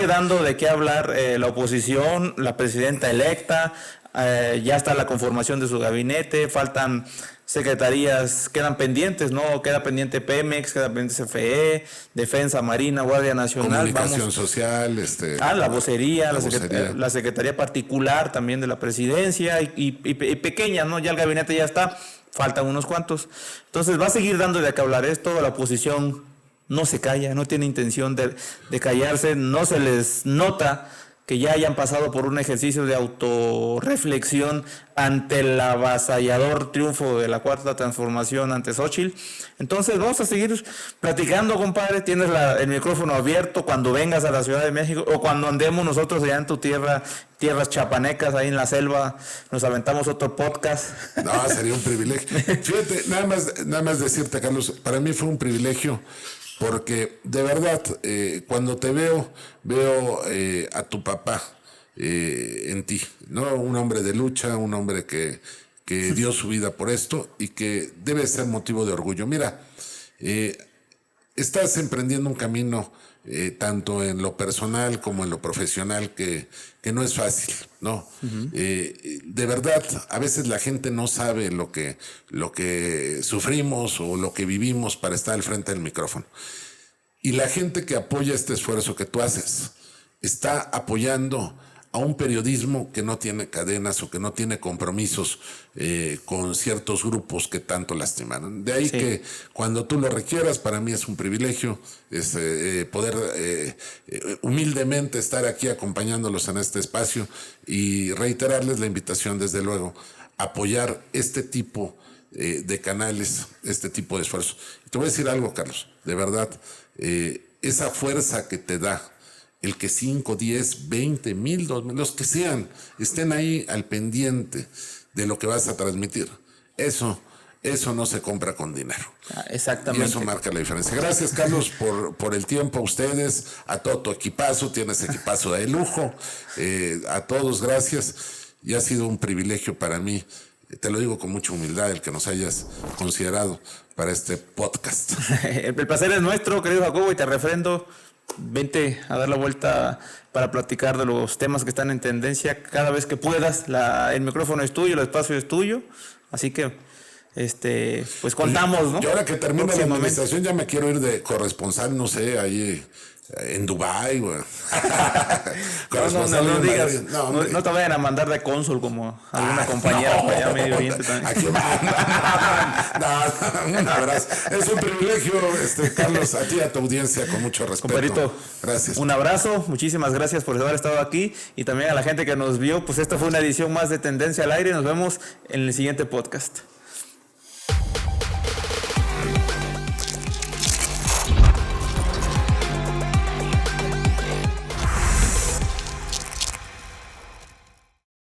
dando de qué hablar la oposición, la presidenta electa, ya está la conformación de su gabinete, faltan secretarías, quedan pendientes, ¿no? Queda pendiente Pemex, queda pendiente CFE, Defensa, Marina, Guardia Nacional. Comunicación social, la vocería, la secretaría particular también de la presidencia y pequeñas, ¿no? Ya el gabinete ya está, faltan unos cuantos. Entonces va a seguir dando de qué hablar esto, la oposición no se calla, no tiene intención de callarse, no se les nota que ya hayan pasado por un ejercicio de autorreflexión ante el avasallador triunfo de la Cuarta Transformación ante Xóchitl. Entonces vamos a seguir platicando, compadre. Tienes el micrófono abierto cuando vengas a la Ciudad de México o cuando andemos nosotros allá en tu tierras chapanecas, ahí en la selva, nos aventamos otro podcast. No, sería un privilegio. Fíjate, nada más decirte, Carlos, para mí fue un privilegio porque de verdad, cuando te veo a tu papá en ti, ¿no? Un hombre de lucha, un hombre que dio su vida por esto y que debe ser motivo de orgullo. Mira, estás emprendiendo un camino tanto en lo personal como en lo profesional que no es fácil, ¿no? De verdad, a veces la gente no sabe lo que sufrimos o lo que vivimos para estar al frente del micrófono. Y la gente que apoya este esfuerzo que tú haces está apoyando a un periodismo que no tiene cadenas o que no tiene compromisos con ciertos grupos que tanto lastimaron. De ahí que cuando tú lo requieras, para mí es un privilegio poder humildemente estar aquí acompañándolos en este espacio y reiterarles la invitación, desde luego, a apoyar este tipo de canales, este tipo de esfuerzos. Y te voy a decir algo, Carlos, de verdad, esa fuerza que te da el que 5, 10, 20, 1000, 2000, los que sean, estén ahí al pendiente de lo que vas a transmitir. Eso no se compra con dinero. Exactamente. Y eso marca la diferencia. Gracias, Carlos, por el tiempo, a ustedes, a todo tu equipazo. Tienes equipazo de lujo. A todos, gracias. Y ha sido un privilegio para mí, te lo digo con mucha humildad, el que nos hayas considerado para este podcast. El placer es nuestro, querido Jacobo, y te refrendo. Vente a dar la vuelta para platicar de los temas que están en tendencia cada vez que puedas. El micrófono es tuyo, el espacio es tuyo. Así que, pues contamos, ¿no? Yo ahora que termine la administración ya me quiero ir de corresponsal, no sé, ahí en Dubái, güey. No digas, no te vayan a mandar de cónsul como alguna compañera para allá Medio Oriente también. Un abrazo. Es un privilegio, Carlos, a ti y a tu audiencia, con mucho respeto. Compadrito, gracias. Un abrazo, muchísimas gracias por haber estado aquí y también a la gente que nos vio. Pues esta fue una edición más de Tendencia al Aire. Nos vemos en el siguiente podcast.